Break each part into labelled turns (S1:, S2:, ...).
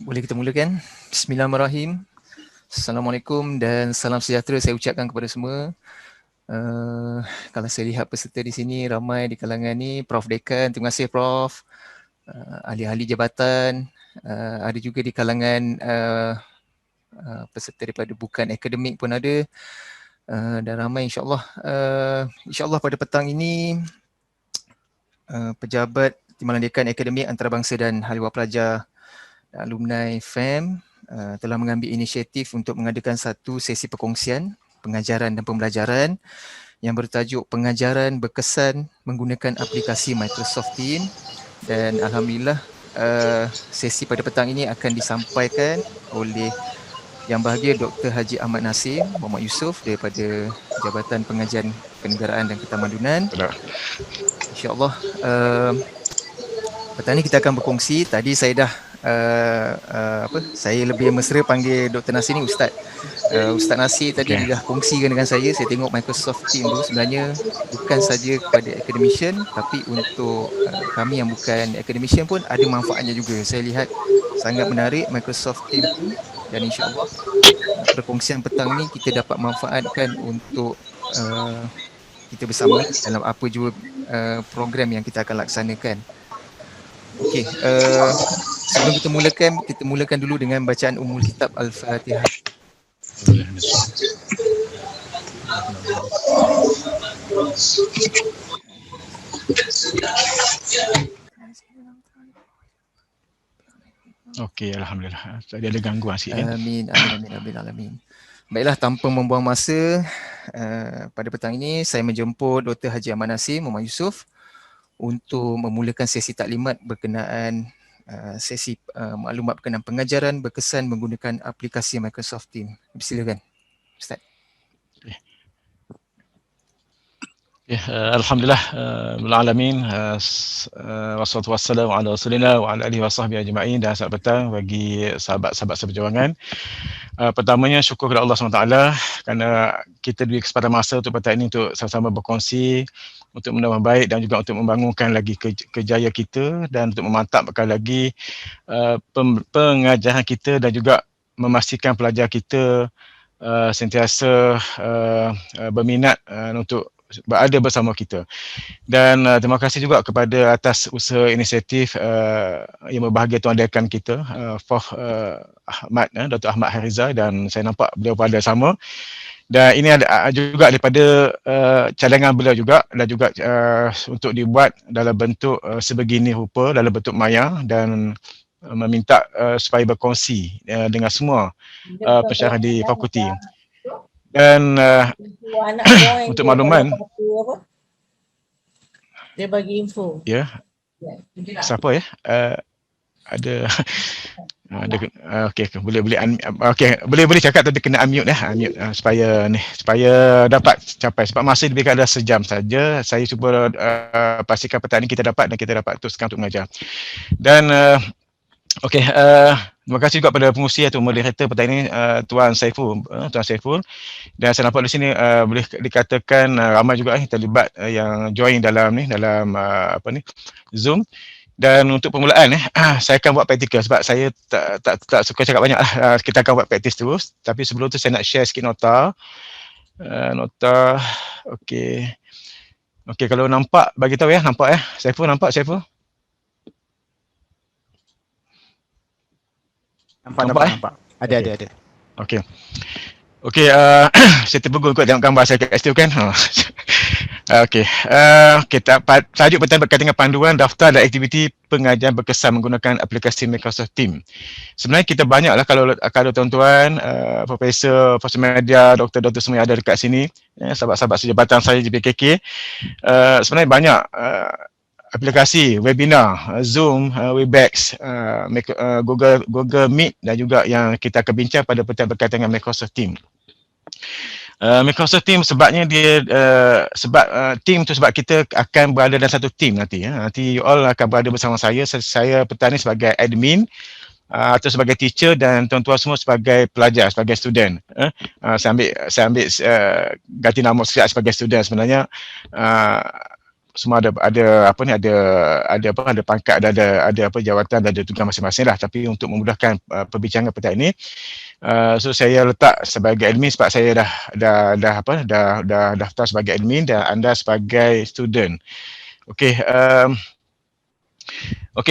S1: Boleh kita mulakan? Bismillahirrahmanirrahim. Assalamualaikum dan salam sejahtera saya ucapkan kepada semua. Kalau saya lihat peserta di sini ramai di kalangan ni, Prof Dekan, terima kasih Prof. Ahli-ahli jabatan, ada juga di kalangan peserta daripada bukan akademik pun ada. Dan ramai insyaAllah. InsyaAllah pada petang ini pejabat Timbalan Dekan Akademik Antarabangsa dan Haliwar Pelajar alumni FAM telah mengambil inisiatif untuk mengadakan satu sesi perkongsian pengajaran dan pembelajaran yang bertajuk pengajaran berkesan menggunakan aplikasi Microsoft Teams, dan alhamdulillah sesi pada petang ini akan disampaikan oleh Yang Berbahagia Dr. Haji Ahmad Nasir Muhammad Yusof daripada Jabatan Pengajian Kenegaraan dan Ketamadunan. InsyaAllah petang ini kita akan berkongsi. Tadi saya dah saya lebih mesra panggil Dr. Nasir ni Ustaz. Ustaz Nasir tadi dia dah kongsikan dengan saya tengok Microsoft Teams tu sebenarnya bukan saja kepada academician, tapi untuk kami yang bukan academician pun ada manfaatnya juga. Saya lihat sangat menarik Microsoft Teams tu, dan insyaAllah perkongsian petang ni kita dapat manfaatkan untuk kita bersama dalam apa jua program yang kita akan laksanakan. Okey, sebelum kita mulakan dulu dengan bacaan Ummul Kitab Al-Fatihah.
S2: Okey, alhamdulillah. Tadi ada gangguan sikit kan?
S1: Amin, amin, amin, amin. Baiklah, tanpa membuang masa, pada petang ini saya menjemput Dr. Haji Ahmad Nasir Muhammad Yusof untuk memulakan sesi taklimat berkenaan sesi maklumat berkenaan pengajaran berkesan menggunakan aplikasi Microsoft Teams. Silakan, Ustaz.
S2: Alhamdulillah alamin, wassalatu wassalamu ala rasulillah wa ala alihi wa sahbihi ajma'in. Dan selamat petang bagi sahabat-sahabat seperjuangan. Pertamanya syukur kepada Allah SWT kerana kita diberi kesempatan masa untuk petang ini untuk sama-sama berkongsi untuk menambah baik dan juga untuk membangunkan lagi kejayaan kita dan untuk memantapkan lagi pengajaran kita dan juga memastikan pelajar kita sentiasa berminat untuk berada bersama kita. Dan terima kasih juga kepada atas usaha inisiatif yang berbahagia tuan dekan kita, Prof Ahmad, Dr. Ahmad Hariza, dan saya nampak beliau pada sama. Dan ini ada juga daripada cadangan beliau juga, dan juga untuk dibuat dalam bentuk sebegini rupa, dalam bentuk maya, dan meminta supaya berkongsi dengan semua pensyarah di fakulti. Dan untuk makluman,
S3: dia bagi info.
S2: Ya. Siapa ya? Ada okey, boleh cakap tapi kena unmute unmute supaya dapat capai. Sebab masa diberikan adalah sejam saja. Saya cuba pastikan petang ini kita dapat teruskan untuk mengajar. Dan terima kasih juga pada pengurusi atau moderator petang ini, Tuan Saiful, dan saya nampak di sini boleh dikatakan ramai juga terlibat yang join dalam Zoom. Dan untuk permulaan saya akan buat praktikal sebab saya tak suka cakap banyak. Kita akan buat praktis terus, tapi sebelum tu saya nak share sikit nota. Okey, kalau nampak bagi tahu nampak Saiful, nampak Saiful?
S4: Nampak. Ada.
S2: Okey, saya terpegun kot tengok gambar saya kat situ kan. Tajuk petang berkaitan dengan panduan daftar dan aktiviti pengajian berkesan menggunakan aplikasi Microsoft Teams. Sebenarnya kita banyaklah kalau tuan-tuan, profesor media, doktor semua yang ada dekat sini, sahabat-sahabat sejabatan saya di BKK, sebenarnya banyak aplikasi webinar, Zoom, Webex, Google Meet, dan juga yang kita akan bincang pada petang berkaitan dengan Microsoft Teams. Microsoft Teams sebabnya dia team tu sebab kita akan berada dalam satu team nanti. Nanti you all akan berada bersama saya petang ni sebagai admin atau sebagai teacher, dan tuan-tuan semua sebagai pelajar, sebagai student. Saya ambil ganti nama sekejap sebagai student. Sebenarnya semua ada pangkat, ada apa jawatan, ada tugas masing-masing lah. Tapi untuk memudahkan perbincangan pada ini, so saya letak sebagai admin sebab saya dah daftar sebagai admin dan anda sebagai student. Okey,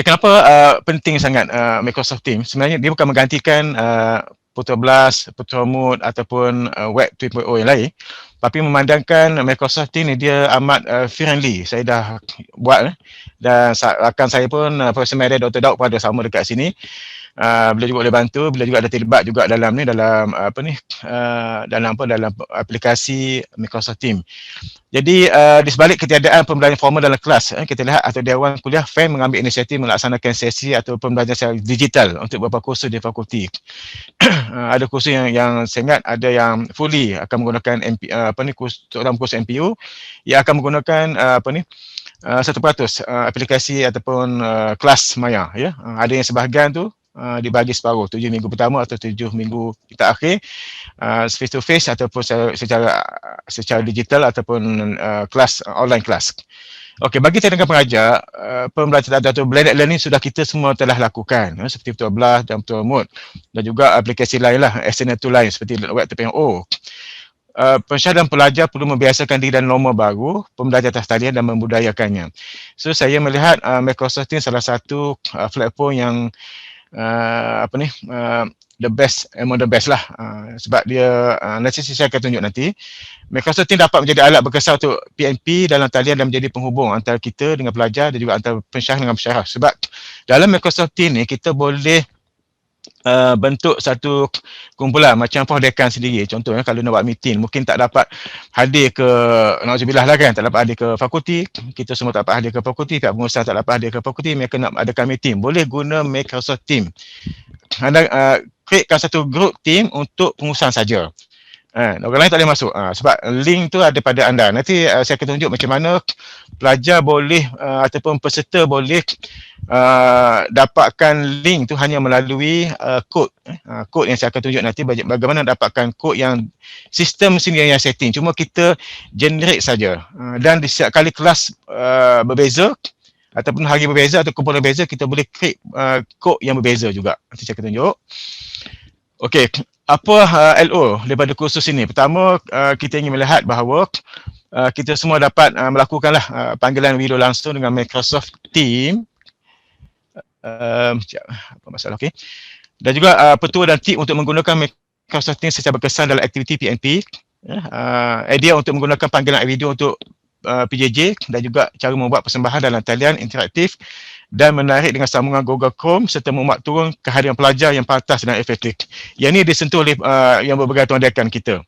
S2: kenapa penting sangat Microsoft Teams? Sebenarnya dia bukan menggantikan Putra Blast, Putra Mood ataupun Web 2.0 yang lain, tapi memandangkan Microsoft Teams ni dia amat friendly. Saya dah buat dan rakan saya pun Profesor Media Dr. Daud pun ada sama dekat sini. Beliau juga boleh bantu, beliau juga ada terlibat juga dalam dalam aplikasi Microsoft Teams. Jadi di sebalik ketiadaan pembelajaran formal dalam kelas, kita lihat atau Dewan Kuliah FEM mengambil inisiatif melaksanakan sesi atau pembelajaran secara digital untuk beberapa kursus di fakulti. Ada kursus yang saya ingat ada yang fully akan menggunakan dalam kursus MPU yang akan menggunakan 100% aplikasi ataupun kelas maya, ya. Ada yang sebahagian tu dibagi separuh, 7 minggu pertama atau 7 minggu kita akhir face to face ataupun secara digital ataupun kelas online kelas. Okey, bagi tenaga pengajar, pembelajaran atau blended learning sudah kita semua telah lakukan, seperti Putra Blast dan Putra Mood dan juga aplikasi lain lah, external tool lain seperti Web 2.0. Pensyarah dan pelajar perlu membiasakan diri dan norma baru pembelajaran atas talian dan membudayakannya. So saya melihat Microsoft Teams salah satu platform yang the best among the best lah, sebab dia nanti saya akan tunjuk nanti. Microsoft Teams dapat menjadi alat berkesan untuk PNP dalam talian dan menjadi penghubung antara kita dengan pelajar dan juga antara pensyarah dengan pensyarah. Sebab dalam Microsoft Teams ni kita boleh bentuk satu kumpulan macam dekan sendiri. Contohnya kalau nak buat meeting, mungkin tak dapat hadir ke, na'udzubillah lah kan, tak dapat hadir ke fakulti, kita semua tak dapat hadir ke fakulti, pihak pengusaha tak dapat hadir ke fakulti, mereka nak adakan meeting, boleh guna Microsoft Teams. Anda createkan satu group team untuk pengusaha saja. Orang lain tak boleh masuk sebab link tu ada pada anda. Nanti saya akan tunjuk macam mana pelajar boleh ataupun peserta boleh dapatkan link tu hanya melalui kod. Kod yang saya akan tunjuk nanti bagaimana dapatkan kod yang sistem sendiri yang setting. Cuma kita generate saja. Dan di setiap kali kelas berbeza ataupun hari berbeza atau kumpulan berbeza, kita boleh create kod yang berbeza juga. Nanti saya akan tunjuk. Okey, apa LO daripada kursus ini? Pertama, kita ingin melihat bahawa kita semua dapat melakukanlah panggilan video langsung dengan Microsoft Teams. Apa masalah, okey. Dan juga petua dan tip untuk menggunakan Microsoft Teams secara berkesan dalam aktiviti PNP. Idea untuk menggunakan panggilan video untuk PJJ dan juga cara membuat persembahan dalam talian interaktif dan menarik dengan sambungan Google Chrome serta memuat turun kehadiran pelajar yang pantas dan efektif. Yang ini disentuh oleh yang berbagai tuan dekan kita.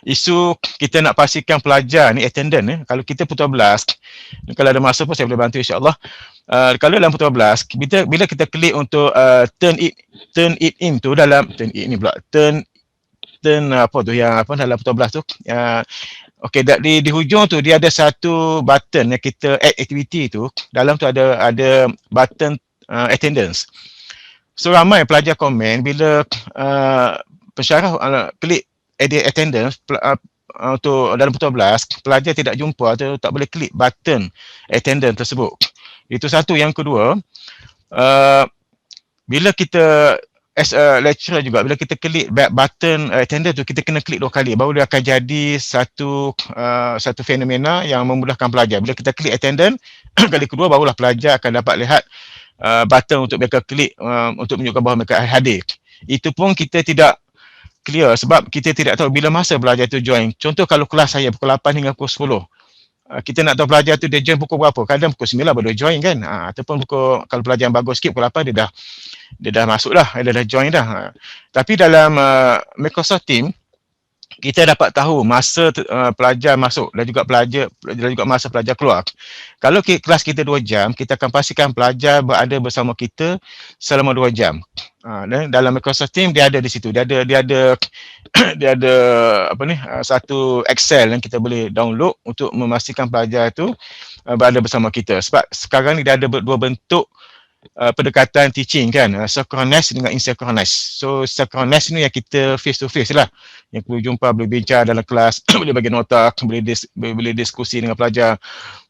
S2: Isu kita nak pastikan pelajar ni attendant. Kalau kita Putra Blast, kalau ada masa pun saya boleh bantu insya-Allah. Kalau dalam Putra Blast, bila kita klik untuk turn it in tu dalam turn apa tu yang apa dalam Putra Blast tu, okey, di hujung tu dia ada satu button yang kita add activity tu. Dalam tu ada button attendance. So ramai pelajar komen bila pensyarah klik edit attendance untuk dalam Putra Blast, pelajar tidak jumpa atau tak boleh klik button attendance tersebut. Itu satu. Yang kedua, bila kita as a lecturer juga, bila kita klik button attendance tu, kita kena klik 2 kali baru dia akan jadi satu fenomena yang memudahkan pelajar. Bila kita klik attendance kali kedua, barulah pelajar akan dapat lihat button untuk mereka klik untuk menunjukkan bahawa mereka hadir. Itu pun kita tidak clear sebab kita tidak tahu bila masa pelajar tu join. Contoh kalau kelas saya pukul 8 hingga pukul 10. Kita nak tahu pelajar tu dia join pukul berapa. Kadang pukul 9 baru join kan. Ataupun kalau pelajar yang bagus sikit pukul 8 dia dah masuk dah. Dia dah join dah. Tapi dalam Microsoft Teams, kita dapat tahu masa pelajar masuk dan juga masa pelajar keluar. Kalau kelas kita 2 jam, kita akan pastikan pelajar berada bersama kita selama 2 jam. Dan dalam Microsoft Teams dia ada di situ. Dia ada satu Excel yang kita boleh download untuk memastikan pelajar itu berada bersama kita. Sebab sekarang ni dia ada 2 bentuk pendekatan teaching kan, synchronous dengan asynchronous. So synchronous ni yang kita face to face lah, yang boleh jumpa, boleh bincang dalam kelas, boleh bagi nota, boleh diskusi dengan pelajar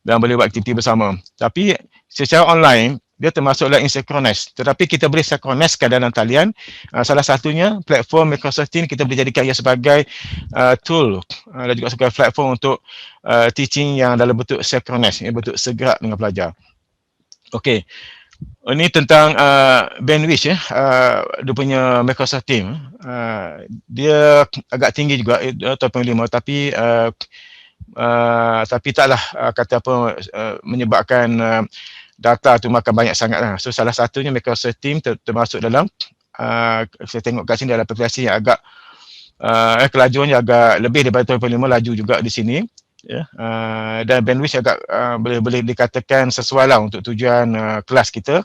S2: dan boleh buat aktiviti bersama. Tapi secara online dia termasuklah asynchronous, tetapi kita boleh synchronouskan dalam talian. Salah satunya platform Microsoft Teams, kita boleh jadikan ia sebagai tool dan juga sebagai platform untuk teaching yang dalam bentuk synchronous, bentuk segera dengan pelajar. Okey. Ini tentang bandwidth dia punya Microsoft Teams. Dia agak tinggi juga 2.5, tapi taklah kata apa menyebabkan data tu makan banyak sangat lah. So salah satunya Microsoft Teams termasuk dalam saya tengok kat sini dalam aplikasi yang agak kelajuannya agak lebih daripada 2.5, laju juga di sini. Dan bandwidth agak boleh dikatakan sesuai lah untuk tujuan kelas kita.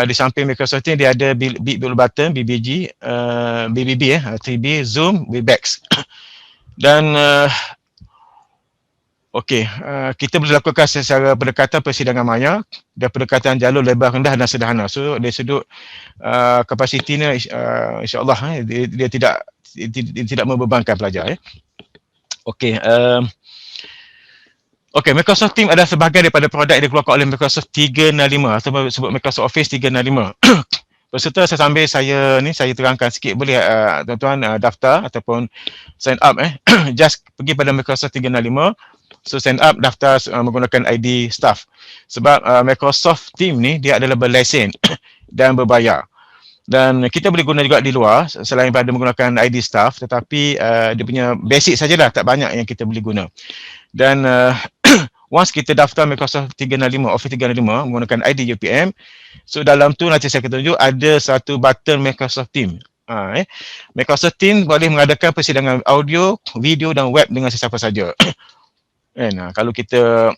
S2: Di samping Microsoft Teams dia ada Big Blue Button, BBG, BBB, 3B, Zoom, Webex. Dan kita boleh lakukan secara pendekatan persidangan maya dan pendekatan jalur lebar rendah dan sederhana. So dari sudut kapasitinya insya-Allah dia tidak membebankan pelajar. Microsoft Teams adalah sebahagian daripada produk yang dikeluarkan oleh Microsoft 365 atau sebut Microsoft Office 365. Peserta saya terangkan sikit, boleh tuan-tuan daftar ataupun sign up just pergi pada Microsoft 365. So sign up, daftar menggunakan ID staff. Sebab Microsoft Teams ni dia adalah berlesen dan berbayar. Dan kita boleh guna juga di luar selain pada menggunakan ID staff, tetapi dia punya basic sajalah, tak banyak yang kita boleh guna. Dan once kita daftar Microsoft 365, Office 365 menggunakan ID UPM, so dalam tu nanti saya akan tunjuk ada satu button Microsoft Teams. Microsoft Teams boleh mengadakan persidangan audio, video dan web dengan sesiapa saja. Kalau kita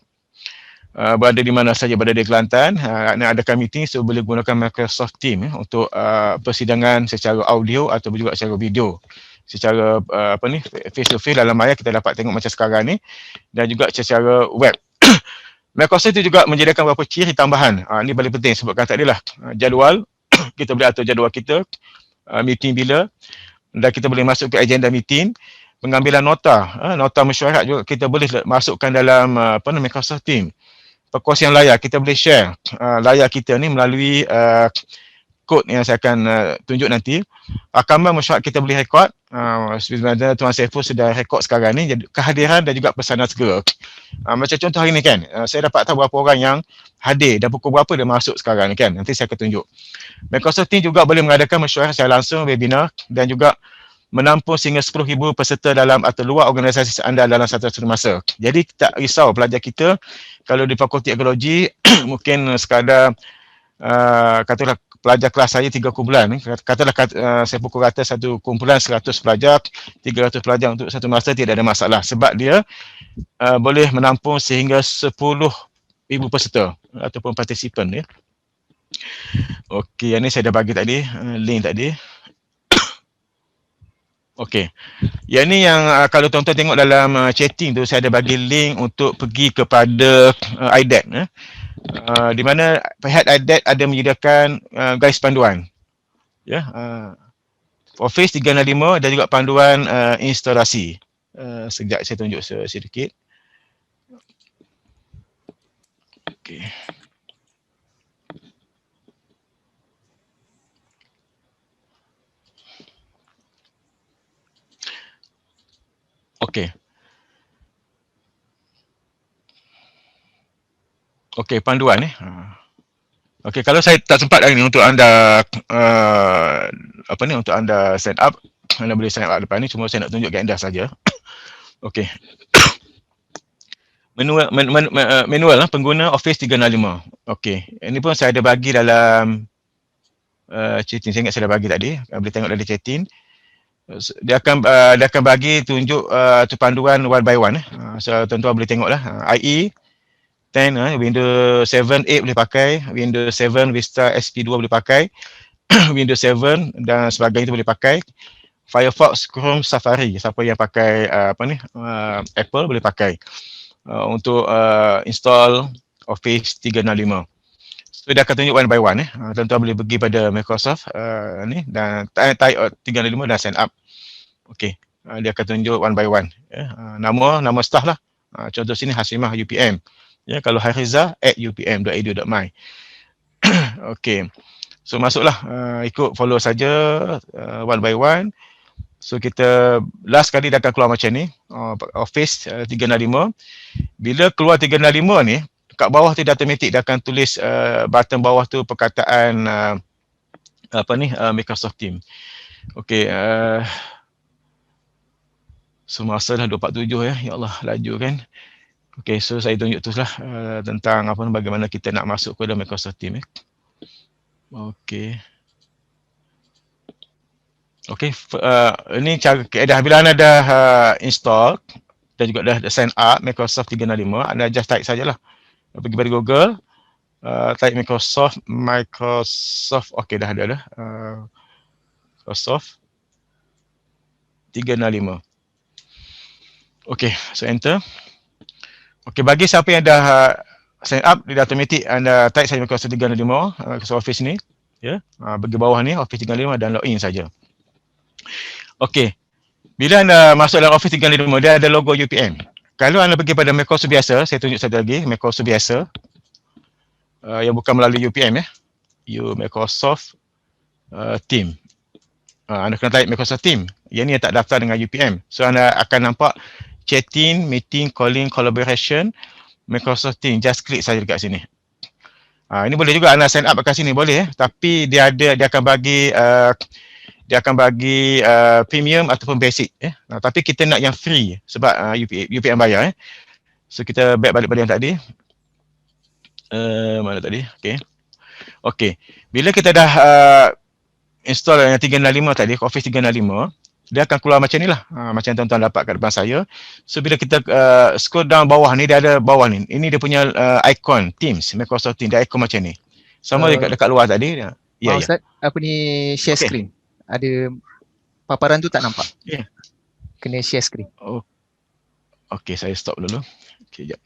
S2: berada di mana saja, berada di Kelantan, nak adakan meeting, so boleh gunakan Microsoft Teams untuk persidangan secara audio atau juga secara video. Secara face to face dalam maya kita dapat tengok macam sekarang ni, dan juga secara web. Microsoft itu juga menyediakan beberapa ciri tambahan. Ini paling penting sebabkan tadi lah jadual. Kita boleh atur jadual kita, meeting bila, dan kita boleh masuk ke agenda meeting. Pengambilan nota, nota mesyuarat juga kita boleh masukkan dalam Microsoft Teams. Perkongsian layar, kita boleh share layar kita ni melalui kod yang saya akan tunjuk nanti. Rakaman mesyuarat kita boleh rekod. Sebenarnya Tuan Saiful sedang rekod sekarang ni, jadi kehadiran dan juga pesanan segera. Macam contoh hari ni kan, saya dapat tahu berapa orang yang hadir dan pukul berapa dia masuk sekarang ni kan. Nanti saya akan tunjuk. Microsoft Teams juga boleh mengadakan mesyuarat secara langsung, webinar, dan juga menampung sehingga 10,000 peserta dalam atau luar organisasi anda dalam satu masa. Jadi tak risau pelajar kita kalau di Fakulti Ekologi mungkin sekadar katalah pelajar kelas saya 3 kumpulan ni, katalah saya pukul rata satu kumpulan 100 pelajar, 300 pelajar untuk satu masa, tidak ada masalah sebab dia boleh menampung sehingga 10,000 peserta ataupun partisipan ya. Okey, yang ni saya dah bagi tadi link tadi. Okey. Yang ni yang kalau tuan-tuan tengok dalam chatting tu, saya ada bagi link untuk pergi kepada IDET. Di mana pihak IDET ada menyediakan guide panduan. Ya, Office 365 dan juga panduan instalasi. Sekejap saya tunjuk sedikit. Okey. Okey. Okey, panduan ni. Okey, kalau saya tak sempat hari ni untuk anda untuk anda sign up, anda boleh sign up depan ni, cuma saya nak tunjuk kat anda saja. Okey. Manual pengguna Office 365. Okey, ini pun saya ada bagi dalam chatting. Saya ingat saya dah bagi tadi, boleh tengok dari chatting. Dia akan bagi tunjuk panduan one by one. So tuan-tuan boleh tengoklah. IE 10, Windows 7, 8 boleh pakai, Windows 7 Vista SP2 boleh pakai, Windows 7 dan sebagainya itu boleh pakai. Firefox, Chrome, Safari, siapa yang pakai Apple boleh pakai untuk install Office 365. So dia akan tunjuk one by one tuan-tuan boleh pergi pada Microsoft ni dan type 365 dan sign up. Okey. Dia akan tunjuk one by one nama staff lah. Contoh sini Hasimah UPM. Ya, kalau Hariza @upm.edu.my. Okey. So masuklah ikut follow saja one by one. So kita last kali dia akan keluar macam ni, Office 365. Bila keluar 365 ni, kat bawah tu dia automatik dia akan tulis button bawah tu perkataan Microsoft Team. Okey, so masa dah 247 ya. Ya Allah, laju kan. Okey, so saya tunjuk teruslah tentang bagaimana kita nak masuk ke dalam Microsoft Team Okey. Okey, ini cara kaedah bila anda dah install dan juga dah sign up Microsoft 365, anda just type sajalah. Pergi pada Google, type Microsoft, okey dah ada Microsoft 365. Okey, so enter. Okey, bagi siapa yang dah sign up, dia dah automatik anda type saja Microsoft 365, Microsoft Office ni, ya. Bagi bawah ni Office 365 dan login saja. Okey. Bila anda masuk dalam Office 365, dia ada logo UPM. Kalau anda pergi pada Microsoft biasa, saya tunjuk satu lagi, Microsoft biasa, yang bukan melalui UPM Microsoft Team. Anda kena type Microsoft Team. Yang ni yang tak daftar dengan UPM. So anda akan nampak chatting, meeting, calling, collaboration, Microsoft Team. Just klik saja dekat sini. Ini boleh juga anda sign up kat sini, boleh tapi dia akan bagi premium ataupun basic tapi kita nak yang free sebab UPM bayar So kita back balik pada yang tadi. Mana tadi? Okey. Bila kita dah install yang 365 tadi, Office 365, dia akan keluar macam ni lah. Macam tuan-tuan dapat kat depan saya. So bila kita scroll down bawah ni, dia ada bawah ni. Ini dia punya icon Teams, Microsoft Teams. Dia icon macam ni. Sama dekat luar tadi. Ya.
S1: Ustaz, apa ni share screen? Ada paparan tu tak nampak. Kena share screen.
S2: Okey, saya stop dulu. Okey, jap.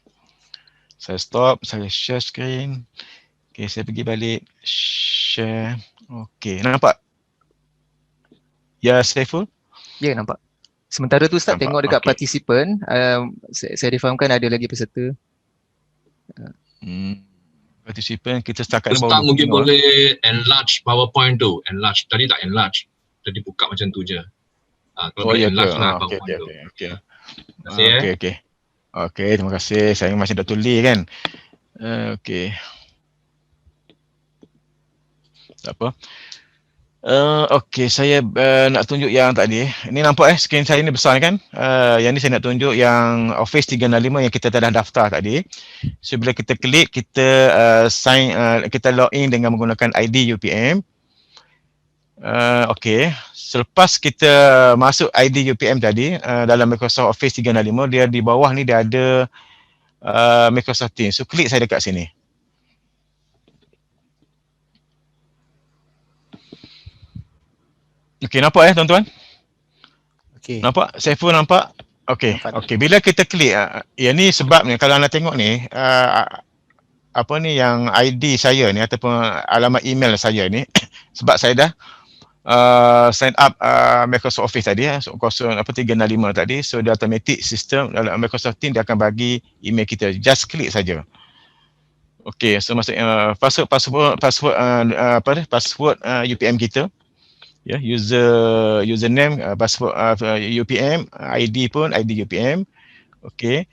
S2: Saya stop, saya share screen. Okey, saya pergi balik. Share. Okey, nampak? Ya, Saiful?
S1: Ya, nampak. Sementara tu Ustaz tengok dekat participant, saya difahamkan ada lagi peserta.
S2: Participant kita setakat ni
S3: Ustaz mungkin boleh enlarge PowerPoint tu. Enlarge. Tadi tak enlarge. Tadi buka macam tu je. Kalau boleh enlarge lah PowerPoint tu.
S2: Okey.
S3: Terima kasih
S2: Okey, terima kasih. Saya masih Dr. Lee kan. Okey. Tak apa. Okey, saya nak tunjuk yang tadi. Ini nampak skrin saya ni besar kan? Yang ni saya nak tunjuk yang Office 365 yang kita dah daftar tadi. So bila kita klik, kita kita login dengan menggunakan ID UPM. Okey, selepas kita masuk ID UPM tadi dalam Microsoft Office 365, dia di bawah ni dia ada Microsoft Teams. So klik saya dekat sini. Okey, nampak tuan-tuan?
S4: Okey.
S2: Nampak? Saiful nampak? Okey. Okey, bila kita klik yang ni sebab ni kalau anda tengok ni yang ID saya ni ataupun alamat email saya ni sebab saya dah sign up Microsoft Office tadi 365 tadi, so dia automatic sistem dalam Microsoft Teams dia akan bagi email kita, just klik saja. Okey, so masuk password UPM kita, username, password UPM, ID pun ID UPM. Okey,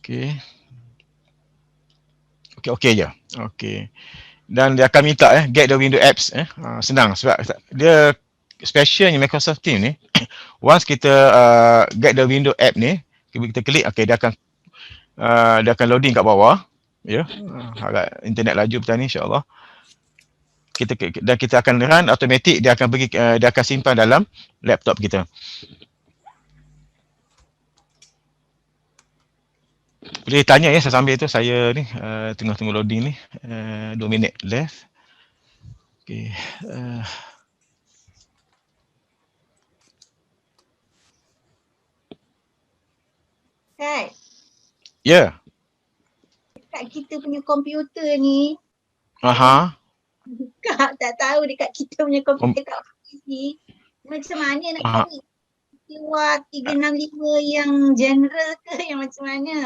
S2: je. Okey. Dan dia akan minta get the window apps senang sebab dia specialnya Microsoft Teams ni once kita get the window app ni kita klik dia akan loading kat bawah agak internet laju petang ni insya-Allah. Kita akan run automatic, dia akan simpan dalam laptop kita. Boleh tanya saya sambil tu saya ni tengah tunggu loading ni 2 minit left. Okey.
S5: Kan?
S2: Ya.
S5: kat kita punya komputer ni.
S2: Aha.
S5: Buka tak tahu dekat kita punya komputer kat office ni. Macam mana nak cari keluar 365 yang general ke yang macam mana?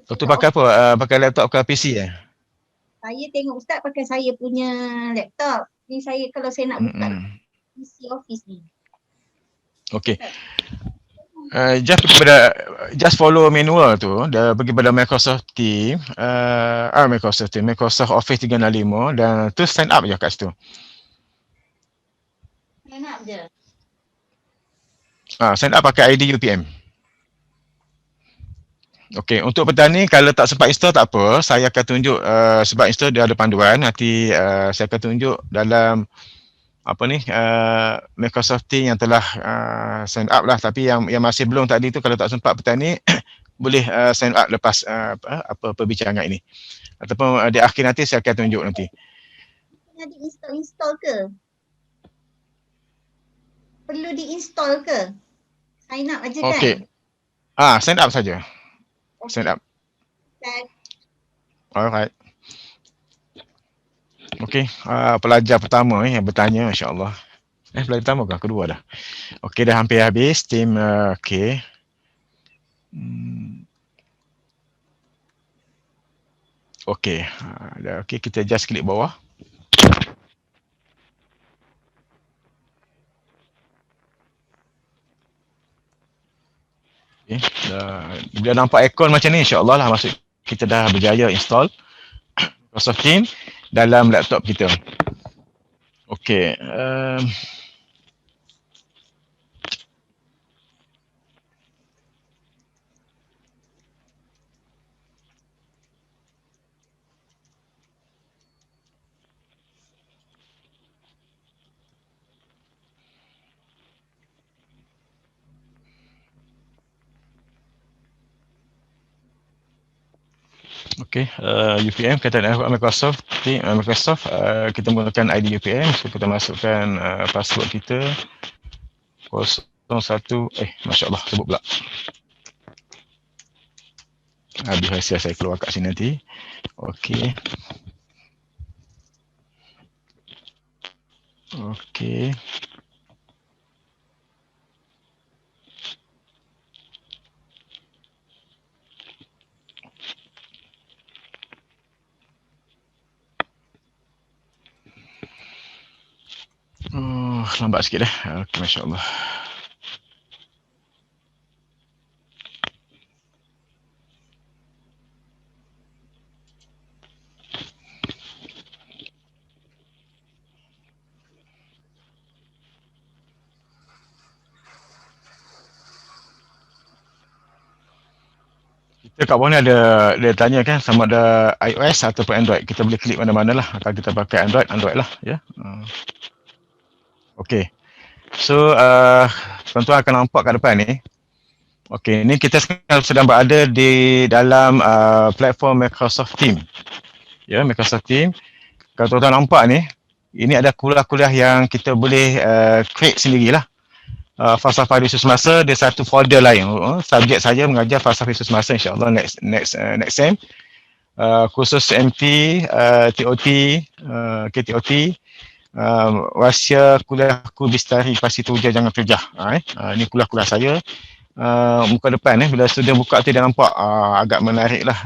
S2: Doktor pakai apa? Pakai laptop ke PC
S5: Saya tengok Ustaz pakai saya punya laptop. Ni saya kalau saya nak buka PC office ni.
S2: Okay. Just follow manual tu, dah pergi pada Microsoft Team, Microsoft Office 365 dan tu sign up je kat situ.
S5: Sign up je.
S2: Sign up pakai ID UPM. Okey, untuk petani kalau tak sempat install tak apa, saya akan tunjuk sebab install dia ada panduan, nanti saya akan tunjuk dalam Microsoft Team yang telah sign up lah, tapi yang masih belum tadi tu kalau tak sempat petani boleh sign up lepas perbincangan ini. Ataupun di akhir nanti saya akan tunjuk nanti.
S5: Kena di-install ke? Perlu di-install ke? Sign up aja kan?
S2: Okey. Sign up saja.
S5: Okay.
S2: Sign up. Alright. Okey, pelajar pertama yang bertanya, insya-Allah. Pelajar pertama ke kedua dah? Okey, dah hampir habis tim okey. Okey, dah okey, kita just klik bawah. Okay. Bila nampak ikon macam ni, insya-Allah lah maksud kita dah berjaya install Microsoft Teams dalam laptop kita. Okey. Okey, UPM kita nak Microsoft kita menggunakan ID UPM, so kita masukkan password kita 01 masya-Allah sebut pula. Habis rahsia saya keluar kat sini nanti. Okey. Okey. Lambat sikit dah. Okey, masya-Allah. Kita kat bawah ni ada dia tanya kan sama ada iOS ataupun Android. Kita boleh klik mana-mana lah. Kalau kita pakai Android lah ya. Okey. So tuan-tuan akan nampak kat depan ni. Okey, ni kita sekarang sedang berada di dalam platform Microsoft Teams. Ya, Microsoft Teams. Kalau tuan-tuan nampak ni, ini ada kuliah-kuliah yang kita boleh create sendirilah. Falsafah Yesus Semasa dia satu folder lain. Subjek saya mengajar falsafah Yesus Semasa, insya-Allah next sem. Khusus MT, TOT, KTOT, rahsia kuliahku Bistari Pasti Tuja Jangan Terjah. Ini kuliah-kuliah saya. Muka depan bila student buka tu dia nampak agak menarik lah.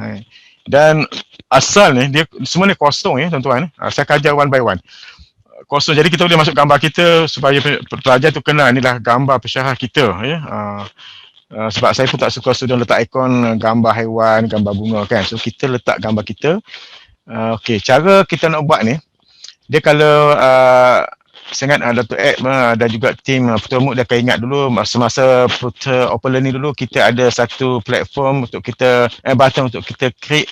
S2: Dan asal ni dia semua ni kosong ya tuan-tuan. Saya kajar one by one. Kosong, jadi kita boleh masuk gambar kita supaya pelajar tu kenal inilah gambar pensyarah kita ya. Sebab saya pun tak suka student letak ikon gambar haiwan, gambar bunga kan. So kita letak gambar kita. Okey, cara kita nak buat ni, dia kalau saya ingat Dr. Ed dan juga tim Putra Muk dia akan ingat dulu semasa Putra Open Learning dulu kita ada satu platform untuk kita button untuk kita create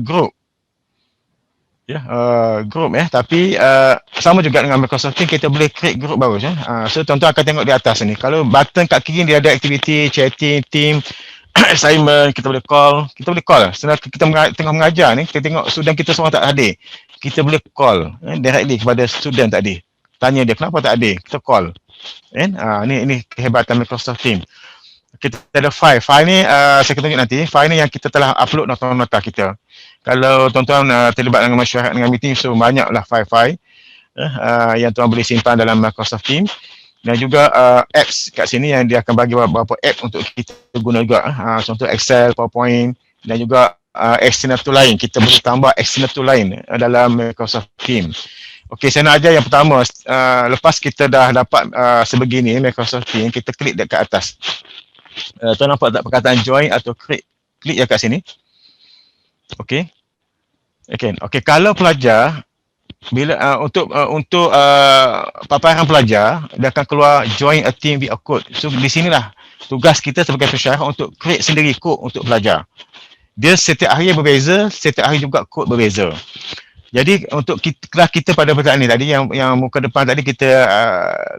S2: group. Ya, group ya, tapi sama juga dengan Microsoft Teams kita boleh create group baru ya. So tuan-tuan akan tengok di atas ni. Kalau button kat kiri dia ada activity, chatting, team, assignment, kita boleh call. Sebenarnya kita tengah mengajar ni, kita tengok student kita semua tak hadir. Kita boleh call directly kepada student tadi. Tanya dia kenapa tak hadir, kita call. Ni kehebatan Microsoft Teams. kita ada file. File ni saya akan tunjuk nanti. File ni yang kita telah upload nota-nota kita. Kalau tuan-tuan terlibat dengan masyarakat dengan meeting, so banyaklah file-file yang tuan boleh simpan dalam Microsoft Teams. Dan juga apps kat sini yang dia akan bagi beberapa app untuk kita guna juga. Contoh Excel, PowerPoint dan juga external tool lain. Kita boleh tambah external tool lain dalam Microsoft Teams. Okey, saya nak ajar yang pertama. Lepas kita dah dapat sebegini Microsoft Teams, kita klik dekat atas. Tuan nampak tak perkataan join atau klik je kat sini. Okey. Okey, kalau pelajar bila untuk paparan pelajar, dia akan keluar join a team with a code. So di sinilah tugas kita sebagai pensyarah untuk create sendiri kod untuk pelajar. Dia setiap hari berbeza, setiap hari juga kod berbeza. Jadi untuk kelas kita pada perkataan ni tadi yang muka depan tadi kita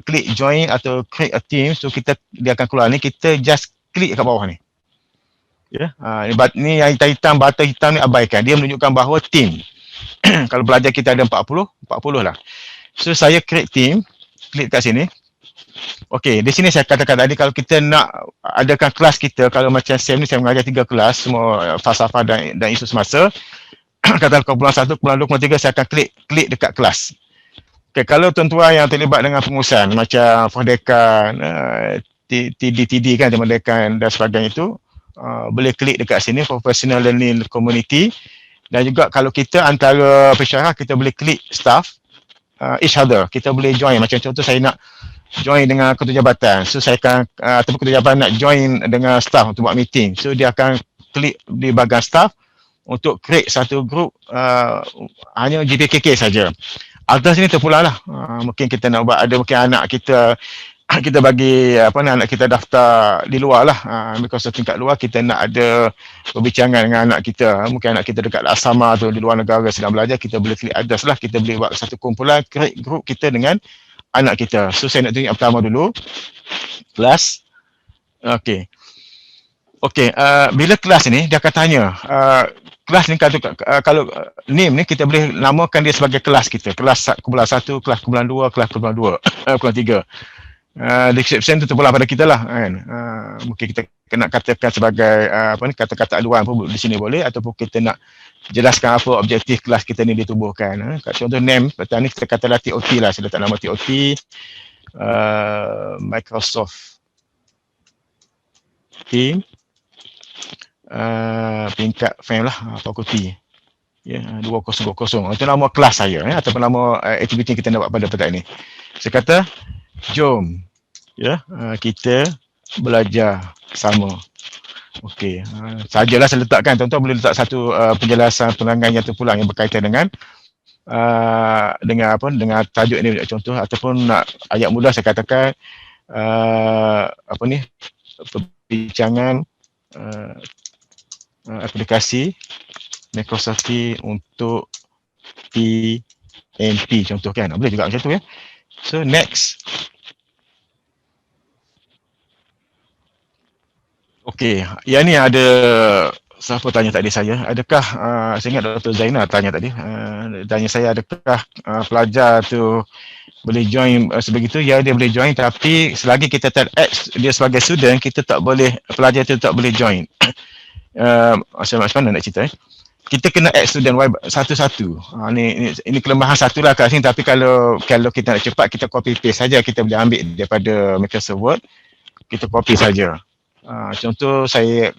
S2: klik join atau create a team, so dia akan keluar ni, kita just klik kat bawah ni. Ya, ni yang hitam, button hitam ni abaikan. Dia menunjukkan bahawa team. Kalau pelajar kita ada 40 lah. So saya create team, klik kat sini. Okey, di sini saya katakan tadi kalau kita nak adakan kelas kita, kalau macam SEM ni saya mengajar 3 kelas, semua falsafah dan isu semasa. Katakan bulan 1, bulan 2, bulan 3 saya akan klik dekat kelas. Okey, kalau tuan-tuan yang terlibat dengan pengurusan macam Fordekan, TD kan, Dekan dan sebagainya itu, boleh klik dekat sini Professional Learning Community. Dan juga kalau kita antara pensyarah, kita boleh klik staff each other. Kita boleh join. Macam contoh saya nak join dengan ketua jabatan. So saya akan, ataupun ketua jabatan nak join dengan staff untuk buat meeting. So dia akan klik di bahagian staff untuk create satu group hanya GPKK saja. Atas sini terpulang lah. Mungkin kita nak buat, ada mungkin anak kita bagi anak kita daftar di luar lah, Microsoft tingkat luar, kita nak ada perbincangan dengan anak kita, mungkin anak kita dekat asrama atau di luar negara sedang belajar, kita boleh klik atas lah, kita boleh buat satu kumpulan, create group kita dengan anak kita. So saya nak tunjuk yang pertama dulu, kelas. Okey, bila kelas ni dia akan tanya, kelas ni kalau name ni kita boleh namakan dia sebagai kelas kita, kelas kumpulan 1, kelas kumpulan 2, kelas kumpulan 2, kumpulan 3. Description tu terpulang pada kita lah kan. Mungkin kita kena katakan sebagai kata-kata aduan pun di sini boleh, ataupun kita nak jelaskan apa objektif kelas kita ni ditubuhkan. Contoh name petang ni kita katalah TOT lah, saya letak nama TOT Microsoft Team peringkat FAM lah, fakulti 2020. Itu nama kelas saya ataupun nama aktiviti kita nak buat pada petang ni. Saya kata jom kita belajar sama. Okey, sajalah saya letakkan, tuan-tuan boleh letak satu penjelasan pelanggan yang terpulang yang berkaitan dengan tajuk ini, contoh, ataupun nak ayat mudah saya katakan perbincangan aplikasi Microsoft untuk PNP contoh kan, boleh juga macam tu ya. So next. Okey, yang ni ada siapa tanya tadi saya, adakah saya ingat Dr. Zainal tanya tadi, tanya saya adakah pelajar tu boleh join sebegitu. Ya, dia boleh join, tapi selagi kita tak add dia sebagai student, kita tak boleh, pelajar tu tak boleh join. Macam mana nak cerita kita kena add student satu-satu. Ini kelemahan satu lah kat sini, tapi kalau kita nak cepat, kita copy paste saja, kita boleh ambil daripada Microsoft Word, kita copy saja. Contoh saya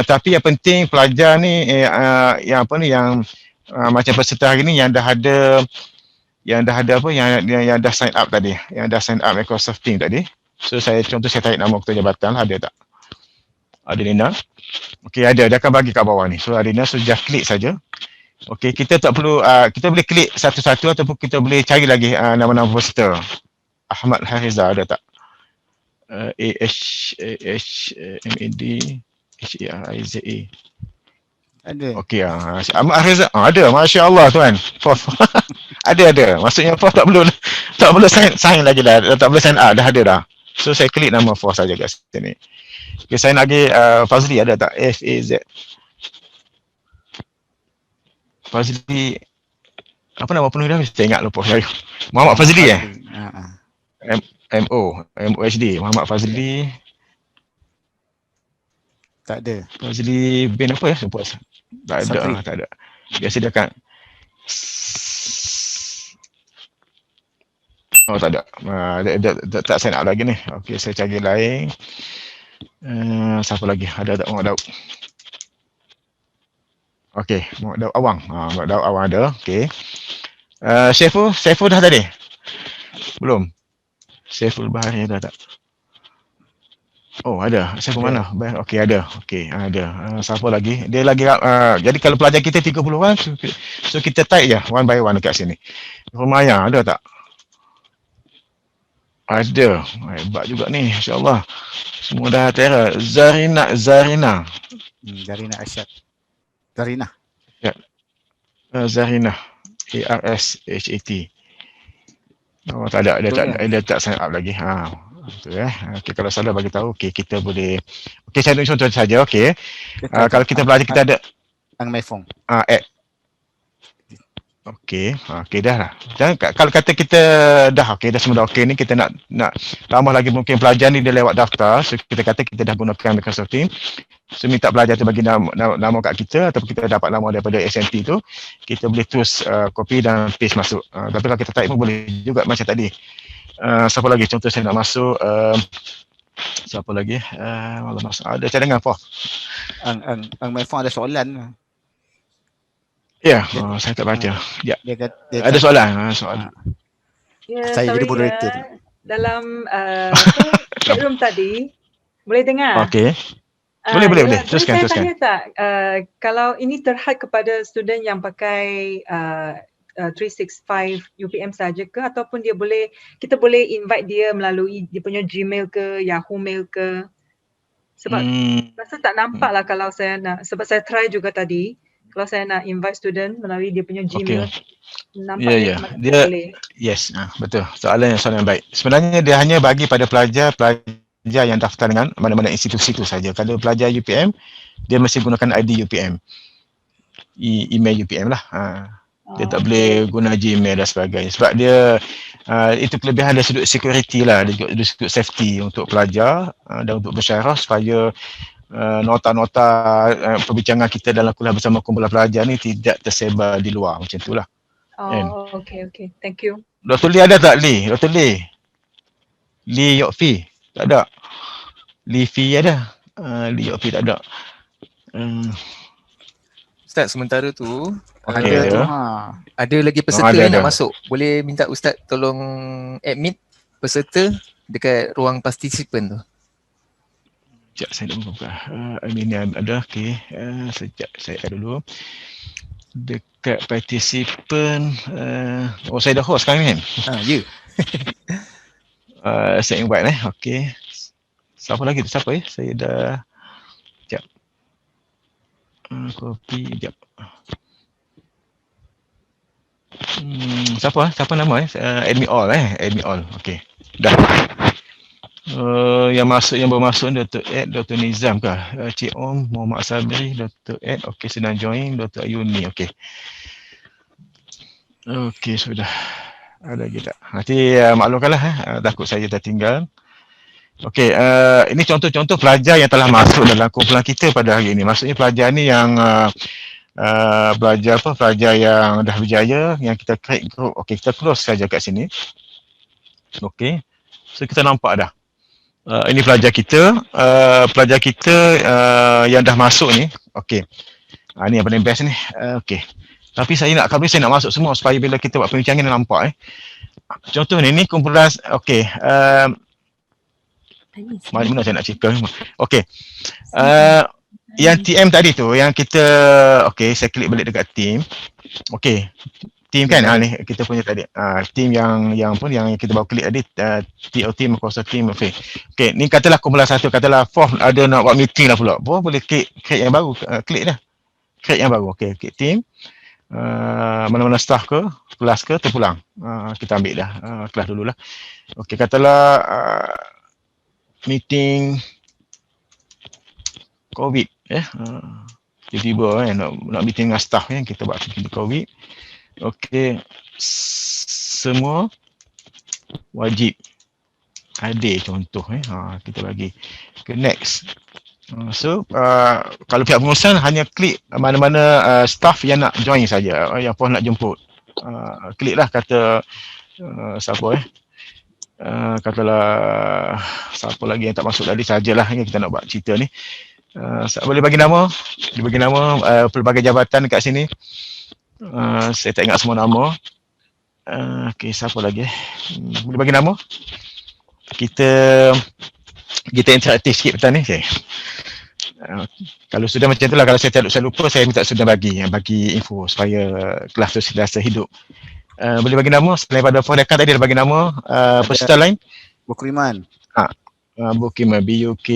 S2: tapi yang penting pelajar ni yang macam peserta hari ni yang dah ada yang dah sign up tadi, yang dah sign up Microsoft Teams tadi. So saya tarik nama ketua jabatan, ada tak? Adelina. Okey, ada, dia akan bagi kat bawah ni. So Adelina, so just klik saja. Okey, kita tak perlu kita boleh klik satu-satu, ataupun kita boleh cari lagi nama-nama peserta. Ahmad Hariza ada tak? AHMADHARIZA. Ada. Okey, Ahmad Hariza ada, masya-Allah tuan. Prof. ada. Maksudnya Prof tak perlu sign lagi dah, tak boleh sign up, dah ada dah. So saya klik nama Prof saja kat sini. Okay, saya nak lagi Fazli ada tak? FAZ. Fazli, apa nama penuh dia? Saya ingat lupa saya. Muhammad Fazli MOHD, Muhammad Fazli.
S4: Tak ada.
S2: Fazli bin apa ya? Lupa. Tak ada,
S4: Sabri.
S2: tak ada. Biasa dia akan oh tak ada. Dia tak sign up lagi ni. Okey, saya cari lain. Siapa lagi? Ada tak Muhammad Daud? Okey, Muhammad Daud Awang. Muhammad Daud Awang ada. Okey. Saiful dah tadi? Belum. Saiful Bahari ada tak? Oh, ada. Saiful mana? Okey, ada. Okey, ada. Siapa lagi? Dia lagi jadi kalau pelajar kita 30 orang, so kita type je one by one dekat sini. Rumaya ada tak? Ada. Hebat juga ni, insya-Allah. Semua dah tera. Zarina.
S4: Zarina Asyad. Zarina.
S2: Ya. Zarina. ARSHAT. Oh, tak ada. Dia tak sign up lagi. Betul Okey, kalau salah bagi tahu. Okey, kita boleh. Okey, saya tunjuk contoh saja. Okey. Kalau kita belajar kita ada
S4: Ang Maifong.
S2: add. Okey, okey dah lah. Dan kalau kata kita dah okey, dah semua dah okey ni, kita nak tambah lagi mungkin pelajar ni dia lewat daftar. So kita kata kita dah gunakan Microsoft Teams. So minta pelajar tu bagi nama kat kita ataupun kita dapat nama daripada SMT tu, kita boleh terus copy dan paste masuk. Tapi kalau kita type pun boleh juga macam tadi. Siapa lagi? Contoh saya nak masuk siapa lagi? Malah masuk. Ada cadangan apa?
S4: Ang Maifong ada soalan.
S2: Ya, saya tak baca. Ya.
S4: Dia
S2: Ada soalan? Soalan.
S6: Ya,
S4: Saya jadi
S6: sorry
S4: moderator.
S6: Dalam chatroom tadi, boleh dengar?
S2: Okey. Boleh. Teruskan.
S6: Saya tanya tak, kalau ini terhad kepada student yang pakai 365 UPM saja ke, ataupun kita boleh invite dia melalui dia punya Gmail ke, Yahoo Mail ke? Sebab rasa tak nampak lah kalau saya nak, sebab saya try juga tadi. Kalau saya nak invite student melalui dia punya Gmail, nampaknya
S2: dia
S6: boleh.
S2: Yes, betul. Soalan yang baik. Sebenarnya dia hanya bagi pada pelajar yang daftar dengan mana-mana institusi itu saja. Kalau pelajar UPM, dia mesti gunakan ID UPM. Email UPM lah. Dia tak boleh guna Gmail dan sebagainya. Sebab dia itu kelebihan dari sudut security lah, dari sudut safety untuk pelajar dan untuk bersyarah supaya nota-nota perbincangan kita dalam kuliah bersama kumpulan pelajar ni tidak tersebar di luar macam itulah.
S6: Okay. Thank you.
S2: Dr. Lee ada tak Lee? Dr. Lee? Lee Yok Fee? Tak ada. Lee Fee ada. Lee Yok Fee tak ada.
S1: Ustaz, sementara tu
S4: Ada
S1: lagi peserta yang nak masuk. Boleh minta Ustaz tolong admit peserta dekat ruang participant tu.
S2: Sekejap saya nak buka. Ini ada. Okey. Sekejap saya add dulu. Dekat participant. Saya dah host sekarang ni kan?
S1: Ya.
S2: Saya invite Okey. Siapa lagi tu? Siapa Saya dah. Sekejap. Copy. Sekejap. Siapa nama admin all admin all. Okey. Dah. Yang bermasuk Dr. Ed, Dr. Nizam kah? Cik Om, Muhammad Sabri, Dr. Ed. Okey, sedang join. Dr. Ayuni. Okey. Okey, sudah. Ada lagi tak? Nanti maklumkanlah takut saya tertinggal. Okey, ini contoh-contoh pelajar yang telah masuk dalam kumpulan kita pada hari ini. Maksudnya pelajar ni yang pelajar yang dah berjaya, yang kita create group. Okey, kita close saja kat sini. Okey. So kita nampak dah. Ini pelajar kita yang dah masuk ni. Okey. Ni yang paling best ni. Okey. Tapi saya nak masuk semua supaya bila kita buat perbincangan dia nampak Contoh ni kumpulan okey. Mana saya nak cerita. Okey. Yang TM tadi tu yang kita okey, saya klik balik dekat team. Okey. Team kan ni kita punya tadi. Team yang kita bawa klik tadi TOT Microsoft Team. Okey, ni katalah kumpulan satu, katalah form ada nak buat meeting lah pula. Boleh klik yang baru, klik dah. Create yang baru. Okey, klik team. Mana-mana staff ke, kelas ke, terpulang. Kita ambil dah kelas dululah. Okey, katalah meeting COVID tiba-tiba nak meeting dengan staff kita buat meeting COVID. Okey, semua wajib hadir contoh kita bagi. Okay, next. So kalau pihak pengurusan hanya klik mana-mana staff yang nak join saja, yang puan nak jemput. Kliklah kata siapa katalah siapa lagi yang tak masuk tadi sajalah yang kita nak buat cerita ni. Boleh bagi nama, pelbagai jabatan dekat sini. Saya tak ingat semua nama. Okey, siapa lagi? Boleh bagi nama? Kita interaktif sikit petang ni. Okay. Kalau sudah macam itulah, kalau saya lupa, saya minta sudah bagi info supaya kelas tu sentiasa hidup. Boleh bagi nama selain pada Dekan tadi ada bagi nama peserta lain?
S4: Bukriman.
S2: Bukriman, BUK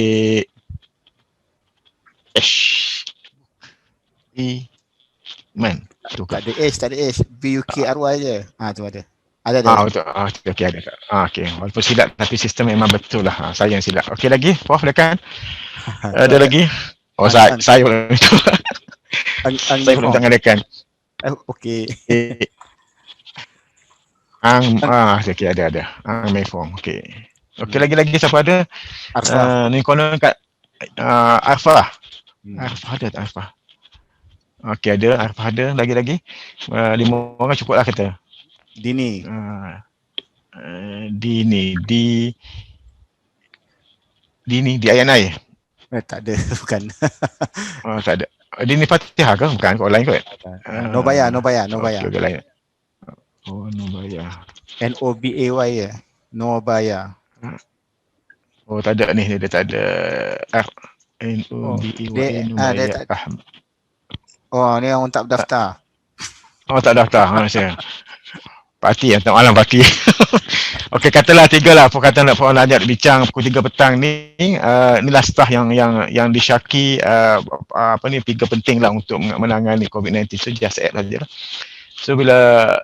S2: Man.
S4: Tak ada H, BUKRY je. Tu ada. Ada.
S2: Betul. Okey, ada. Okey. Walaupun silap tapi sistem memang betul lah. Saya yang silap. Okey lagi, Prof Dekan. Ada lagi? Saya belum itu. Saya belum tangan Dekan.
S4: Okey.
S2: Okey ada. Mei Fong. Okey. Okey lagi siapa ada?
S4: Arfa.
S2: Ni konon kat Arfa. Arfa. Okey ada, Arfa ada. Lagi. 5 orang cukup lah kata.
S4: Dini.
S2: Dini di INI.
S4: Tak ada, bukan.
S2: Tak ada. Dini Fatihah ke? Bukan, kau lain kot.
S4: Nobaya.
S2: Okay, lain. Nobaya.
S4: NOBAY ya. Nobaya.
S2: Tak ada ni, dia tak ada NOBAY. Nobaya.
S4: Ni orang tak berdaftar.
S2: Tak daftar. Saya. Parti tak malam parti. Okey, katalah 3 lah. Kata nak puan ajak bincang pukul 3 petang ni. Inilah staff yang disyaki figure penting lah untuk menangani COVID-19. So just add saja lah. So bila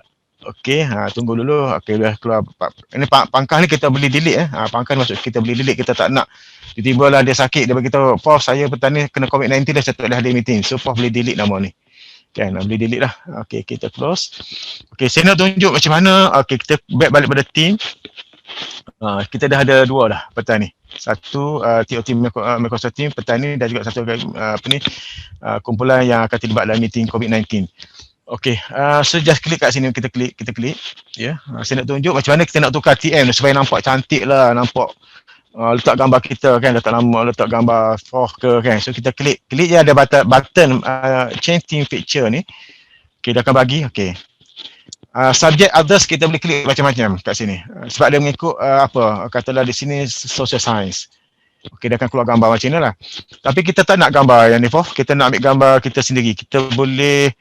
S2: tunggu dulu. Okey, dah keluar. Ini pangkah ni kita boleh delete pangkah ni maksud kita boleh delete. Kita tak nak tiba-tiba lah dia sakit, dia beritahu Prof saya petang ni kena COVID-19 dah, saya tak boleh hadir meeting. So Prof boleh delete nama ni. Kan, boleh delete lah. Okey, kita close. Okey, saya nak tunjuk macam mana. Okey, kita back balik pada team. Kita dah ada 2 dah petang ni. Satu TOT Microsoft Team petang ni, dan juga satu kumpulan yang akan terlibat dalam meeting COVID-19. Okey, so just klik kat sini, kita klik. Ya, saya nak tunjuk macam mana kita nak tukar TM supaya nampak cantik lah, nampak letak gambar kita kan, letak gambar Prof ke kan. So kita klik je ada button change team picture ni. Okey, dia akan bagi. Okey. Subject others kita boleh klik macam-macam kat sini. Sebab dia mengikut katalah di sini social science. Okey, dia akan keluar gambar macam ni lah. Tapi kita tak nak gambar yang ni Prof. Kita nak ambil gambar kita sendiri. Kita boleh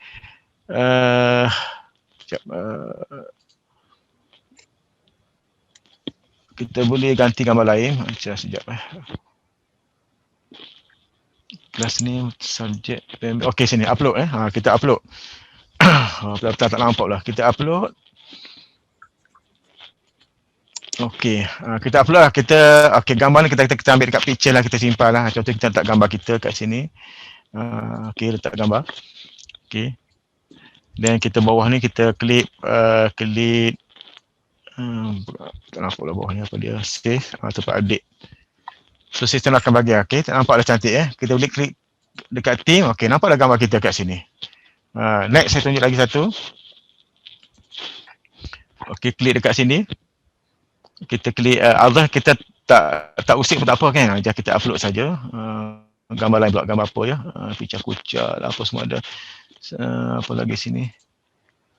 S2: kita boleh ganti gambar lain. Sekejap. Class name, subject. Okey, sini upload kita upload. Tak nampak lah. Kita upload. Okey, kita upload lah. Gambar ni kita ambil dekat picture lah, kita simpan lah. Contoh kita letak gambar kita kat sini. Okey, letak gambar. Okey. Dan kita bawah ni kita klik tak nampak lah bawah ni apa dia, save tempat update. So sistem akan bagi. Okey, tak nampak dah cantik kita boleh klik dekat team. Okey, nampak dah gambar kita kat sini. Next saya tunjuk lagi satu. Okey, klik dekat sini. Kita klik other, kita tak usik pun tak apa kan. Just kita upload saja. Gambar lain pula, gambar apa ya? Picture kucak lah apa semua ada. Apa lagi sini?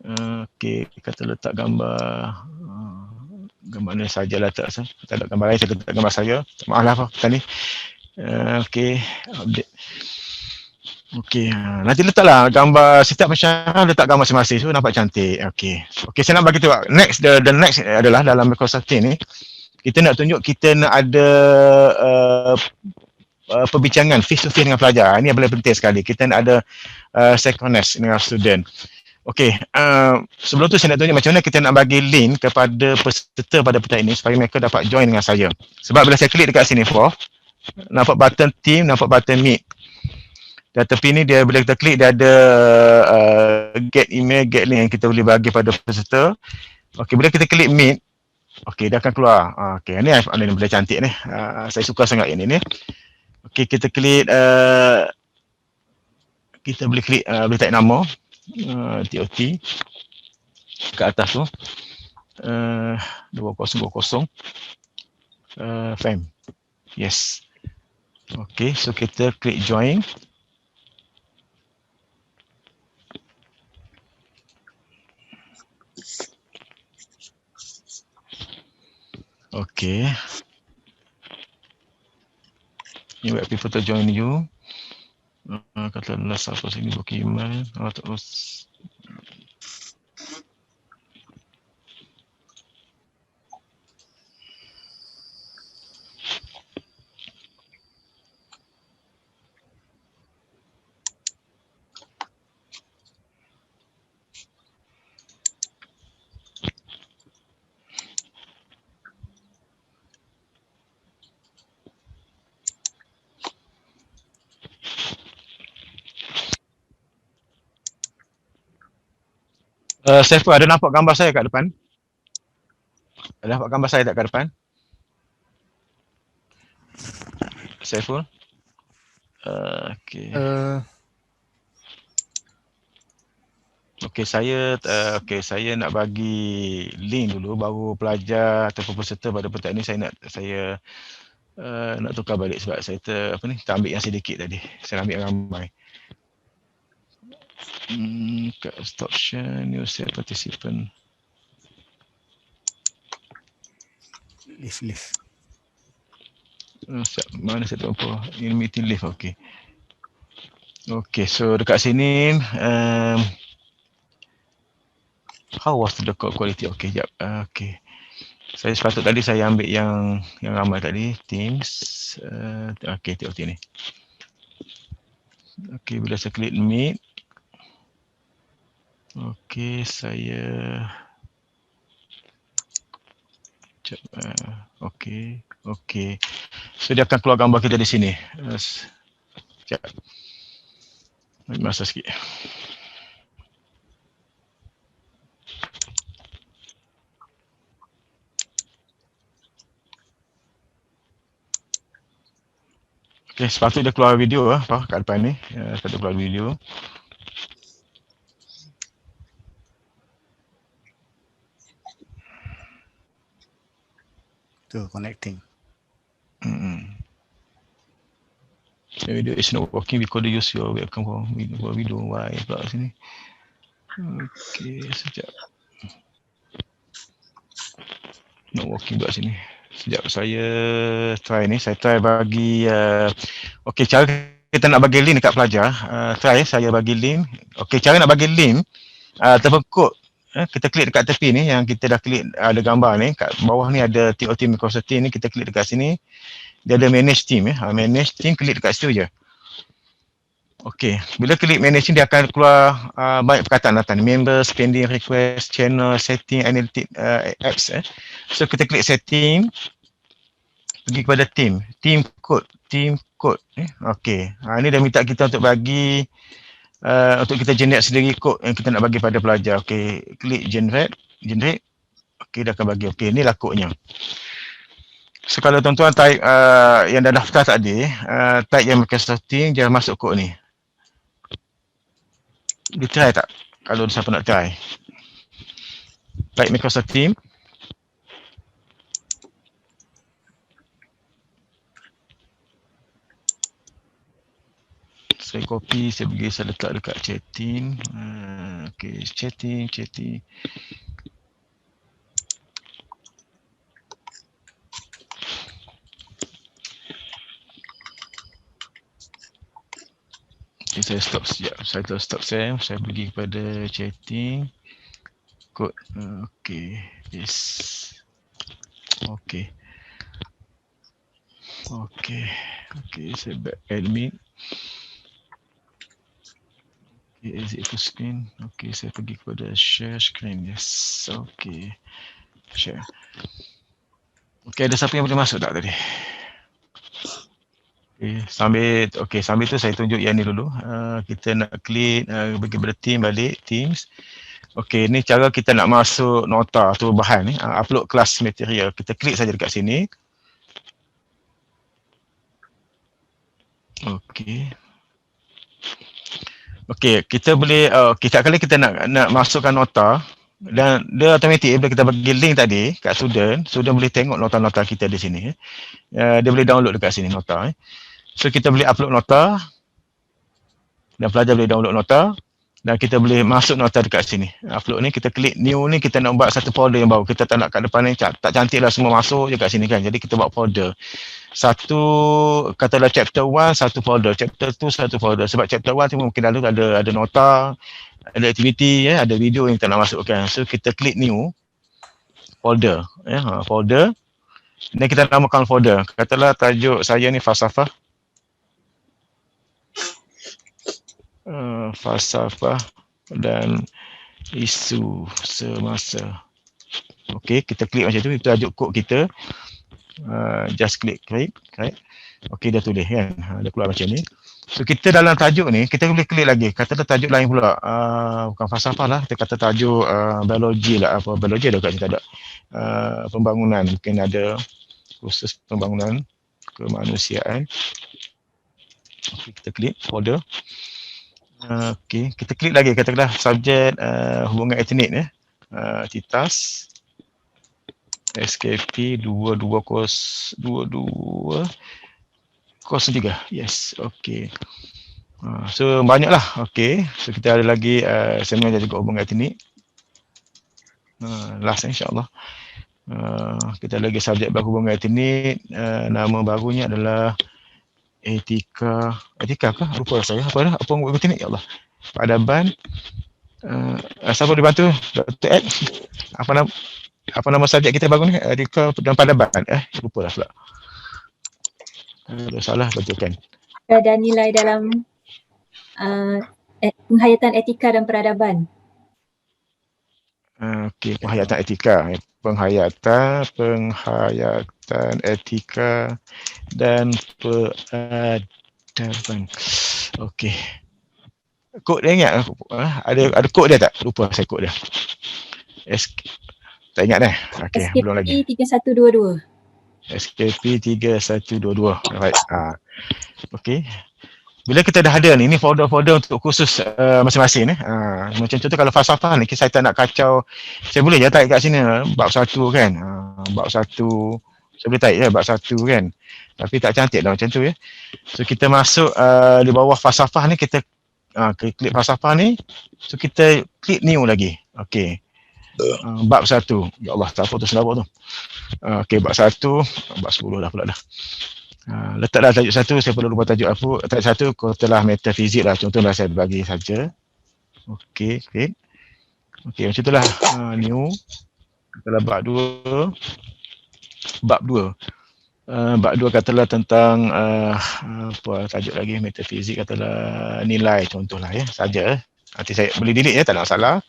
S2: Okey, kata letak gambar ni sajalah, tak ada gambar lain, saya letak gambar saya. Maaf lah tadi. Okey, update. Okey, nanti letaklah gambar setiap pensyarah, letak gambar masing-masing so nampak cantik. Okey, saya nak bagi tahu. Next, the next adalah dalam Microsoft Teams ni kita nak tunjuk kita nak ada perbincangan face to face dengan pelajar. Ini yang paling penting sekali. Kita nak ada synchronous dengan student. Okey, sebelum tu saya nak tunjuk macam mana kita nak bagi link kepada peserta pada petang ini supaya mereka dapat join dengan saya. Sebab bila saya klik dekat sini Prof, nampak button team, nampak button meet. Dan tepi ni dia bila kita klik dia ada get email, get link yang kita boleh bagi pada peserta. Okey, bila kita klik meet, okey dia akan keluar. Okey, ni boleh cantik ni. Saya suka sangat ini ni. Okey, kita klik kita boleh klik boleh type nama TOT kat atas tu 2020 FAM. Yes. Okey, so kita klik join. Okey. Invite people to join you. Katakanlah apa sini dokumen terus. Saiful, ada nampak gambar saya kat depan? Ada nampak gambar saya tak kat depan? Saiful? Okey. Okey, saya nak bagi link dulu baru pelajar ataupun peserta pada petak ni saya nak tukar balik sebab saya tak ambil yang sedikit tadi. Saya ambil yang ramai. Kat stop share, new share participant.
S4: Leave.
S2: Mana saya tak apa. In meeting live, okey. Okey, so dekat sini how was the code quality? Okey, jap. Okey. Saya sepatut tadi saya ambil yang ramai tadi, Teams. Okey, TOT ni. Okey, bila saya klik meet. Okey, saya okey. So dia akan keluar gambar kita di sini. Sekejap. Bagi masa sikit. Okey, sepatutnya dia keluar video kat depan ni. Sepatutnya keluar video.
S4: Tu connecting.
S2: The video is not working because they use your webcam for video. Why pula sini? Okey, sekejap. Not working pula sini. Sekejap, saya try bagi okey, cara kita nak bagi link dekat pelajar. Saya bagi link. Okey, cara nak bagi link terpekuk. Kita klik dekat tepi ni yang kita dah klik ada gambar ni, kat bawah ni ada TOT Microsoft Team ni, kita klik dekat sini. Dia ada manage team manage team, klik dekat situ je. Okey, bila klik manage team dia akan keluar banyak perkataan datang, member, pending request, channel, setting, analytic, apps So kita klik setting, pergi kepada team code. Okey, ini dia minta kita untuk bagi untuk kita generate sendiri kod yang kita nak bagi pada pelajar. Okey, klik generate. Okey, dia akan bagi. Okey, inilah kodnya. So kalau tuan-tuan type yang dah daftar tadi, type yang Microsoft Team, jangan masuk kod ni. Dia try tak? Kalau siapa nak try. Type Microsoft Team. Saya copy, saya letak dekat chatting. Okey, chatting. Okay, saya stop sekejap. Saya pergi kepada chatting. Code. Okey, yes. Okey, saya back admin. Okay, exit full screen. Okey, saya pergi kepada share screen. Yes. Okey. Share. Okey, ada siapa yang boleh masuk tak tadi? Okey, sambil tu saya tunjuk yang ni dulu. Kita nak klik bagi pada balik Teams. Okey, ni cara kita nak masuk nota tu bahan ni, upload kelas material. Kita klik saja dekat sini. Okey. Okey, kita boleh setiap kali kita nak masukkan nota dan dia automatik bila kita bagi link tadi kat student boleh tengok nota-nota kita di sini. Dia boleh download dekat sini nota. So kita boleh upload nota dan pelajar boleh download nota dan kita boleh masuk nota dekat sini. Upload ni kita klik new ni, kita nak buat satu folder yang baru. Kita tak nak kat depan ni tak cantik lah semua masuk je kat sini kan. Jadi kita buat folder. Satu katalah chapter 1 satu folder, chapter 2 satu folder. Sebab chapter 1 tu mungkin ada nota, ada aktiviti, ada video yang kita nak masukkan. So kita klik new folder, folder. Dan kita namakan folder. Katalah tajuk saya ni falsafah. Falsafah dan isu semasa. Okey, kita klik macam tu, itu tajuk kod kita. Just klik. Okey, dah tulis kan. Dia keluar macam ni. So kita dalam tajuk ni, kita boleh klik lagi. Katalah tajuk lain pula. Bukan falsafah lah, kita kata tajuk biologi lah. Apa biologi ada kat sini, tak ada. Pembangunan, mungkin ada khusus pembangunan kemanusiaan. Okey, kita klik folder. Okey, kita klik lagi, katakanlah subjek hubungan etnik CITAS SKP 2203. Yes, okey. So banyaklah. Okey, so kita ada lagi saya mengajar juga hubungan etnik. Last insya-Allah. Kita lagi subjek berhubungan etnik, nama barunya adalah etika ke? Lupa saya. Apa hubungan etnik? Ya Allah. Peradaban. Siapa dibantu? Dr. Ed. Apa nama subjek kita baru ni? Etika dan peradaban. Lupa lah pula. Kalau salah betulkan.
S7: Ada nilai dalam penghayatan etika dan peradaban.
S2: Okey, penghayatan etika. Penghayatan etika dan peradaban. Okey. Kod dia ingat? Ada kod dia tak? Lupa saya kod dia. Tak ingat dah. Okey, belum lagi. SKP 3122. Right. Okey. Bila kita dah ada ni folder-folder untuk khusus masing-masing macam contoh kalau falsafah ni saya tak nak kacau, saya boleh je type kat sini bab 1 kan. Bab 1 saya boleh type je bab 1 kan. Tapi tak cantik dah macam tu ya. So kita masuk di bawah falsafah ni, kita klik falsafah ni, so kita klik new lagi. Okey. Bab 1. Ya Allah, tak apa tu selawat tu. Okey, bab 1, bab 10 dah pula dah. Letaklah tajuk 1, saya perlu lupa tajuk apa. Tajuk 1 kotalah metafizik lah, contohlah saya bagi saja. Okey, klik. Okey, macam itulah. New. Katalah bab 2. Bab 2. Bab 2 katalah tentang apa tajuk lagi, metafizik, katalah nilai contohlah ya, saja. Nanti saya boleh delete ya, tak ada masalah.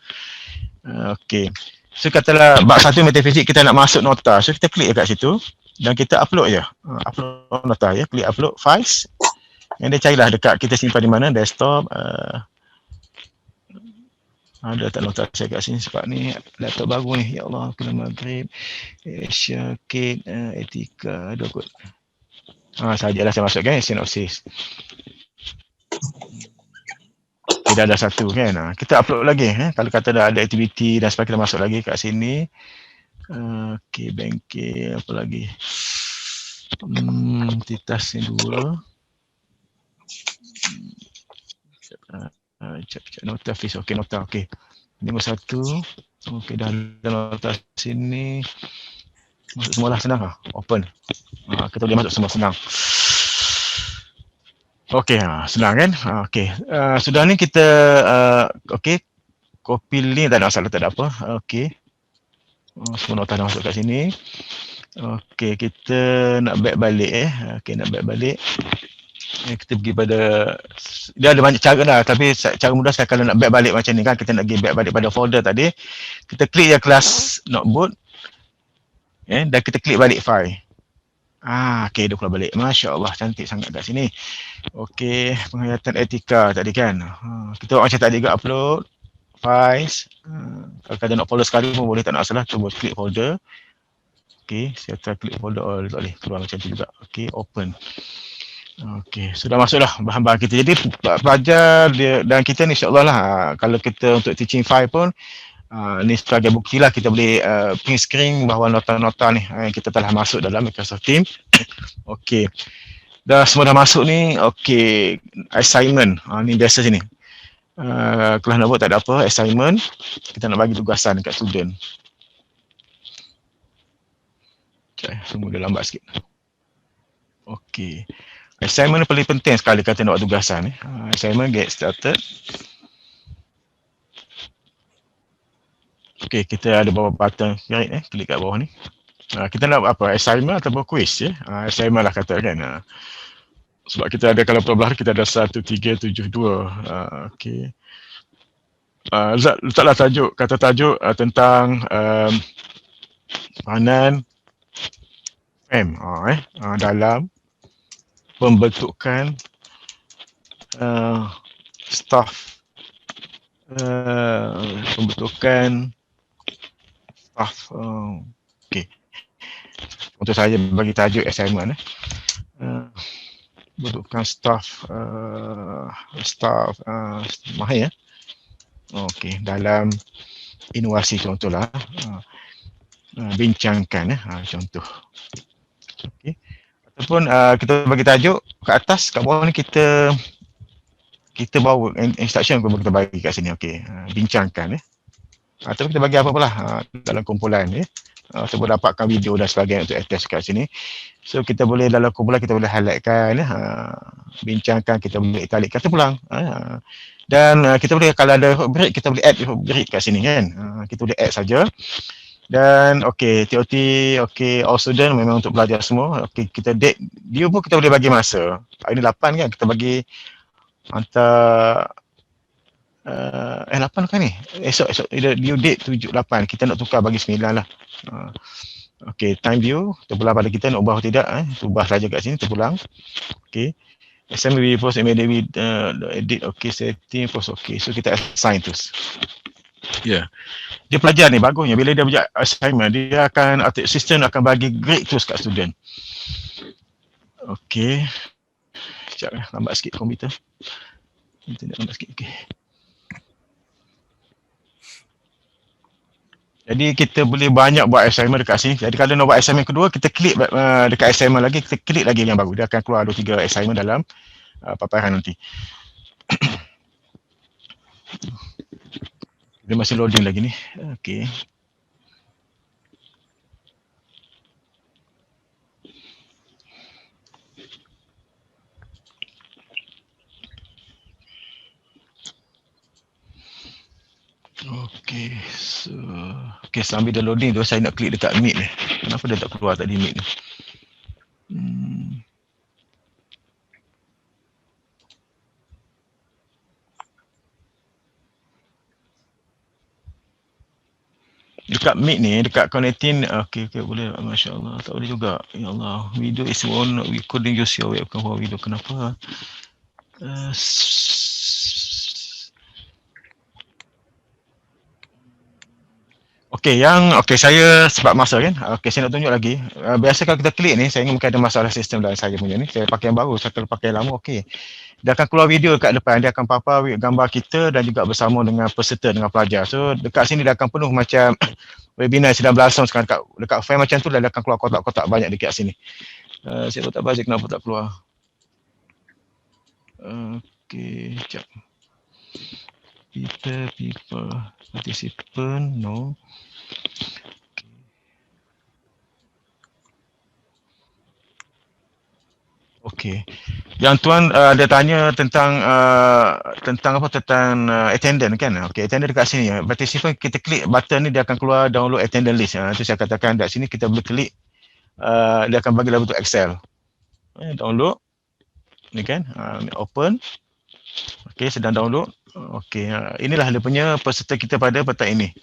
S2: Okey. So katalah bab 1 metafizik kita nak masuk nota. So kita klik dekat situ dan kita upload je. Upload nota ya, klik upload files. Yang dia carilah dekat kita simpan di mana, desktop. Ada tak nota saya kat sini sebab ni laptop baru ni. Ya Allah, kena maghrib. Asia Kate etika ada kot. Sajalah saya masukkan sinopsis. Dah ada satu kan. Kita upload lagi kalau kata dah ada aktiviti dan sebagainya, kita masuk lagi kat sini. Okey, banking apa lagi? Titas ni 2. Cek nota fees. Okey, nota okey. Nombor 1. Okey, dah ada nota sini. Masuk semualah, senang lah. Open. Kita boleh masuk semua, senang. Okey, senang kan? Okey. Sudah ni kita okey. Copy link tak ada masalah, tak ada apa. Okey. Semua nota dah masuk kat sini. Okey, kita nak back balik Okey, nak back balik. Kita pergi pada, dia ada banyak cara lah, tapi cara mudah saya kalau nak back balik macam ni kan, kita nak pergi back balik pada folder tadi, kita klik je kelas notebook dan kita klik balik file. Okey, dia keluar balik. Masya Allah, cantik sangat kat sini. Okey, penghayatan etika tadi kan. Kita buat macam tadi juga, upload files. Kalau kita nak folder sekali pun boleh, tak nak masalah. Cuba klik folder. Okey, saya try klik folder, tak boleh keluar macam tu juga. Okey, open. Okey, sudah masuk dah bahan-bahan kita. Jadi pelajar dia dan kita ni insya-Allah lah kalau kita untuk teaching file pun ni sebagai bukti lah kita boleh print screen bahawa nota-nota ni yang kita telah masuk dalam Microsoft Teams. Okey. Dah semua dah masuk ni. Okey, assignment. Ni biasa sini. Kelas nak buat tak ada apa, assignment. Kita nak bagi tugasan dekat student. Okay, semua dah lambat sikit. Okey. Assignment ni paling penting sekali kata nak buat tugasan ni. Assignment get started. Okey, kita ada beberapa button klik kat bawah ni. Kita nak apa? Assignment ataupun quiz ya. Assignment lah kata kan. Sebab kita ada kalau belah kita ada 1372. Okey. Letaklah tajuk, kata tajuk tentang peranan FEM dalam pembentukan staff okey. Untuk saya bagi tajuk assignment bentukan staff mahir ya. Okey, dalam inovasi contohlah bincangkan contoh. Okey. Ataupun kita bagi tajuk kat atas, kat bawah ni kita bawa instruction pun kita bagi kat sini. Okey, bincangkan ataupun kita bagi apa-apa lah dalam kumpulan ataupun dapatkan video dan sebagainya untuk attach kat sini. So kita boleh dalam kumpulan kita boleh highlightkan bincangkan, kita boleh italickan pulang dan kita boleh kalau ada break kita boleh add break kat sini kan. Kita boleh add saja. Dan okey, TOT okey, all student memang untuk belajar semua. Okey, kita date dia pun kita boleh bagi masa. Hari ni 8 kan, kita bagi hantar 8 kan ni. Esok due date 7 8. Kita nak tukar bagi 9 lah. Okey, time view terpulang pada kita nak ubah atau tidak ubah saja kat sini terpulang. Okey. Assembly post immediately edit okey, setting post okey. So kita assign terus. Ya. Dia pelajar ni bagusnya bila dia buat assignment dia akan sistem akan bagi grade terus kat student. Okey. Sekejap lambat sikit komputer. Internet lambat sikit. Okey. Jadi kita boleh banyak buat assignment dekat sini. Jadi kalau nak buat assignment kedua kita klik dekat assignment lagi, kita klik lagi yang baru. Dia akan keluar 2-3 assignment dalam paparan nanti. Dia masih loading lagi ni. Okey. Okey, so okey sambil dia loading tu saya nak klik dekat meet ni. Kenapa dia tak keluar tadi meet ni? Dekat meet ni, dekat connecting, okey boleh, masya-Allah. Tak boleh juga. Ya Allah, video is on, we couldn't use your webcam for video. Kenapa? Okey, saya sebab masa kan. Okey, saya nak tunjuk lagi. Biasa kalau kita klik ni, saya ingat mungkin ada masalah sistem dalam saya punya ni. Saya pakai yang baru, saya kalau pakai lama okey. Dia akan keluar video kat depan, dia akan papar gambar kita dan juga bersama dengan peserta, dengan pelajar. So dekat sini dia akan penuh macam webinar sedang berlangsung sekarang dekat file macam tu, dia akan keluar kotak-kotak banyak dekat sini. Saya pun tak pasti kenapa tak keluar. Okey, sekejap. People, participant, no. Okey. Yang tuan dia tanya tentang attendance kan. Okey, attendance dekat sini. Participant kita klik button ni dia akan keluar download attendance list. Itu saya katakan dekat sini kita boleh klik dia akan bagi dalam bentuk Excel. Download. Ni kan, open. Okey, sedang download. Okey, inilah dia punya peserta kita pada petang ini.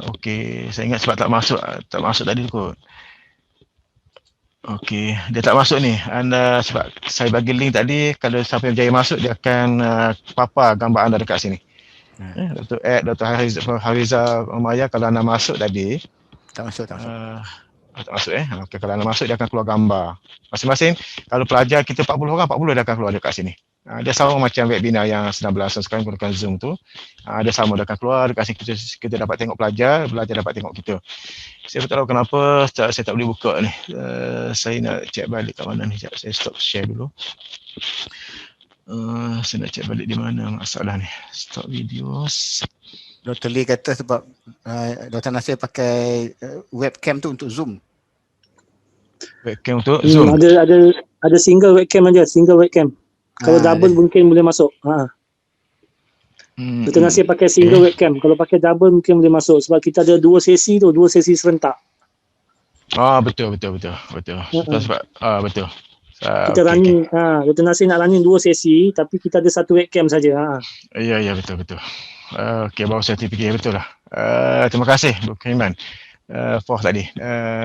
S2: Okey, saya ingat sebab tak masuk tadi kot. Okey, dia tak masuk ni. Anda sebab saya bagi link tadi, kalau siapa yang berjaya masuk dia akan papar gambar anda dekat sini. Dr. Harizal Maya, kalau anda masuk tadi
S4: Tak masuk.
S2: Tak masuk okay, kalau anda masuk dia akan keluar gambar. Masing-masing kalau pelajar kita 40 orang, 40 dia akan keluar dekat sini. Dia sama macam webinar yang sedang berlangsung sekarang gunakan Zoom tu. Dia sama dia akan keluar dekat sini, kita dapat tengok pelajar dapat tengok kita. Saya tak tahu kenapa saya tak boleh buka ni. Saya nak check balik kat mana ni. Sekejap, saya stop share dulu. Saya nak check balik di mana masalah ni. Stop videos.
S4: Dr. Lee kata sebab Dr. Nasir pakai webcam tu untuk Zoom.
S2: Webcam untuk Zoom.
S8: Ada single webcam aja, single webcam. Kalau double mungkin boleh masuk. Dr. Nasir pakai single webcam. Kalau pakai double mungkin boleh masuk sebab kita ada dua sesi serentak.
S2: Betul. Sebab betul.
S8: Kita running, Dr. Nasir nak running dua sesi tapi kita ada satu webcam saja.
S2: Ya, betul. Okey, baru saya terfikir betul lah. Terima kasih Dr. Iman. Prof tadi.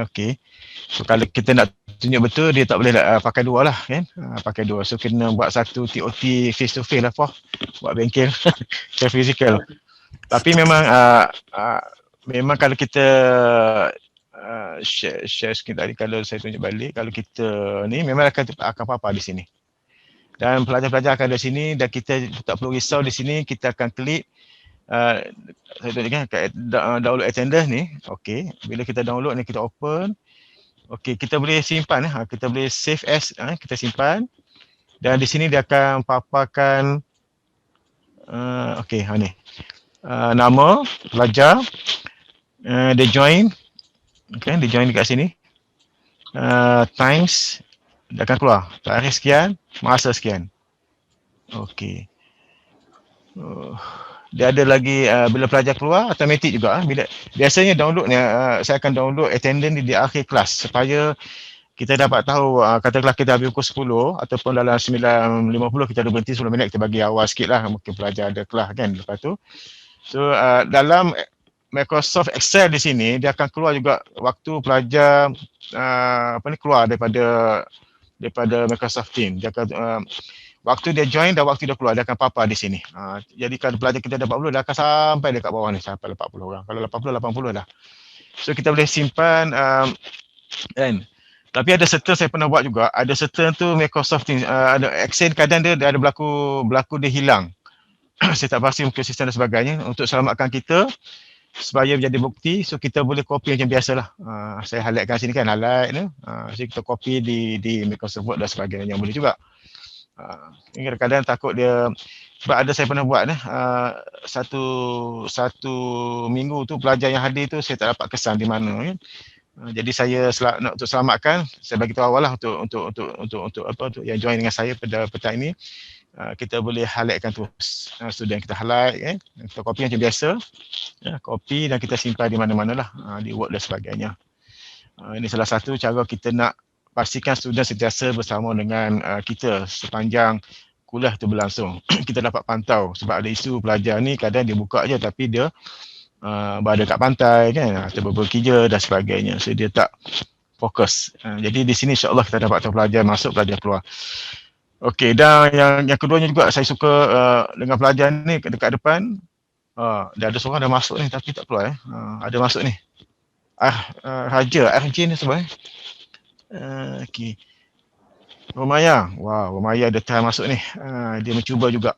S2: Okey. So kalau kita nak tunjuk betul, dia tak boleh pakai dua lah kan. Pakai dua. So kena buat satu TOT face to face lah Prof. Buat bengkel secara fizikal. Tapi memang memang kalau kita share screen tadi, kalau saya tunjuk balik, kalau kita ni memang akan apa-apa di sini. Dan pelajar-pelajar akan ada sini dan kita tak perlu risau di sini, kita akan klik saya tunjukkan download attendance ni. Okey, bila kita download ni kita open. Okey, kita boleh simpan kita boleh save as kita simpan. Dan di sini dia akan paparkan okey, ni. Nama pelajar, dia join. Okey, dia join dekat sini. Times dia akan keluar. Tarikh sekian, masa sekian. Okey. Dia ada lagi bila pelajar keluar automatik juga. Bila biasanya download ni saya akan download attendance di akhir kelas supaya kita dapat tahu katakanlah kita habis pukul 10 ataupun dalam 9.50 kita ada berhenti 10 minit, kita bagi awal sikit lah, mungkin pelajar ada kelas kan lepas tu. So dalam Microsoft Excel di sini dia akan keluar juga waktu pelajar keluar daripada Microsoft Teams. Dia akan waktu dia join dan waktu dia keluar, dia akan papa di sini. Jadi kalau pelajar kita ada 40, dia akan sampai dekat bawah ni, sampai 40 orang. Kalau 80 dah. So kita boleh simpan kan. Tapi ada certain saya pernah buat juga, ada certain tu Microsoft Teams, ada Excel kadang dia ada berlaku dia hilang. Saya tak pasti mungkin sistem dan sebagainya. Untuk selamatkan kita supaya menjadi bukti, so kita boleh copy macam biasalah. Saya highlightkan sini kan, highlight ni. So kita copy di Microsoft Word dan sebagainya, boleh juga. Kadang-kadang takut dia, sebab ada saya pernah buat satu minggu tu pelajar yang hadir tu saya tak dapat kesan di mana kan. Jadi saya untuk selamatkan, saya bagi tahu awal lah untuk yang join dengan saya pada petang ini, kita boleh highlightkan tu student kita highlight kan, kita copy macam biasa, copy dan kita simpan di mana-mana lah, di Word dan sebagainya. Ini salah satu cara kita nak pastikan student sentiasa bersama dengan kita sepanjang kuliah tu berlangsung. Kita dapat pantau sebab ada isu pelajar ni kadang dia buka je tapi dia berada kat pantai kan, atau bekerja dan sebagainya. So dia tak fokus. Jadi di sini insya-Allah kita dapat tahu pelajar masuk, pelajar keluar. Okey, dan yang keduanya juga saya suka dengan pelajar ni dekat depan. Dah ada seorang dah masuk ni tapi tak keluar ada masuk ni. Raja RJ ni sebab okey. Romaya. Wow, Romaya ada try masuk ni. Dia mencuba juga.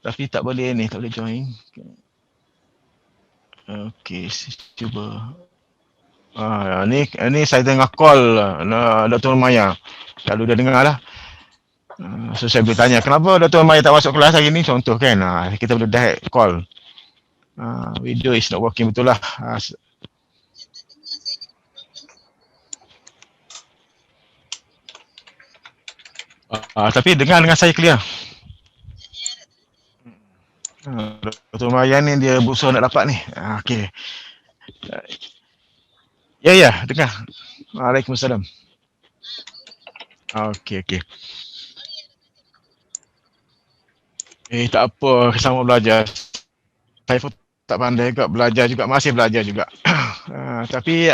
S2: Tapi tak boleh ni, tak boleh join. Okey, cuba. Ni saya tengah call Dr. Romaya. Lalu dia dengar lah. So saya boleh tanya, kenapa Dr. Romaya tak masuk kelas hari ni? Contoh kan. Kita boleh direct call. Video is not working, betul lah. Tapi dengar dengan saya clear. Dr. Mayan ni dia berusaha nak dapat ni. Okey. Ya, dengar. Waalaikumsalam. Okey. Tak apa, sama belajar. Saya pun tak pandai juga belajar juga, masih belajar juga. Tapi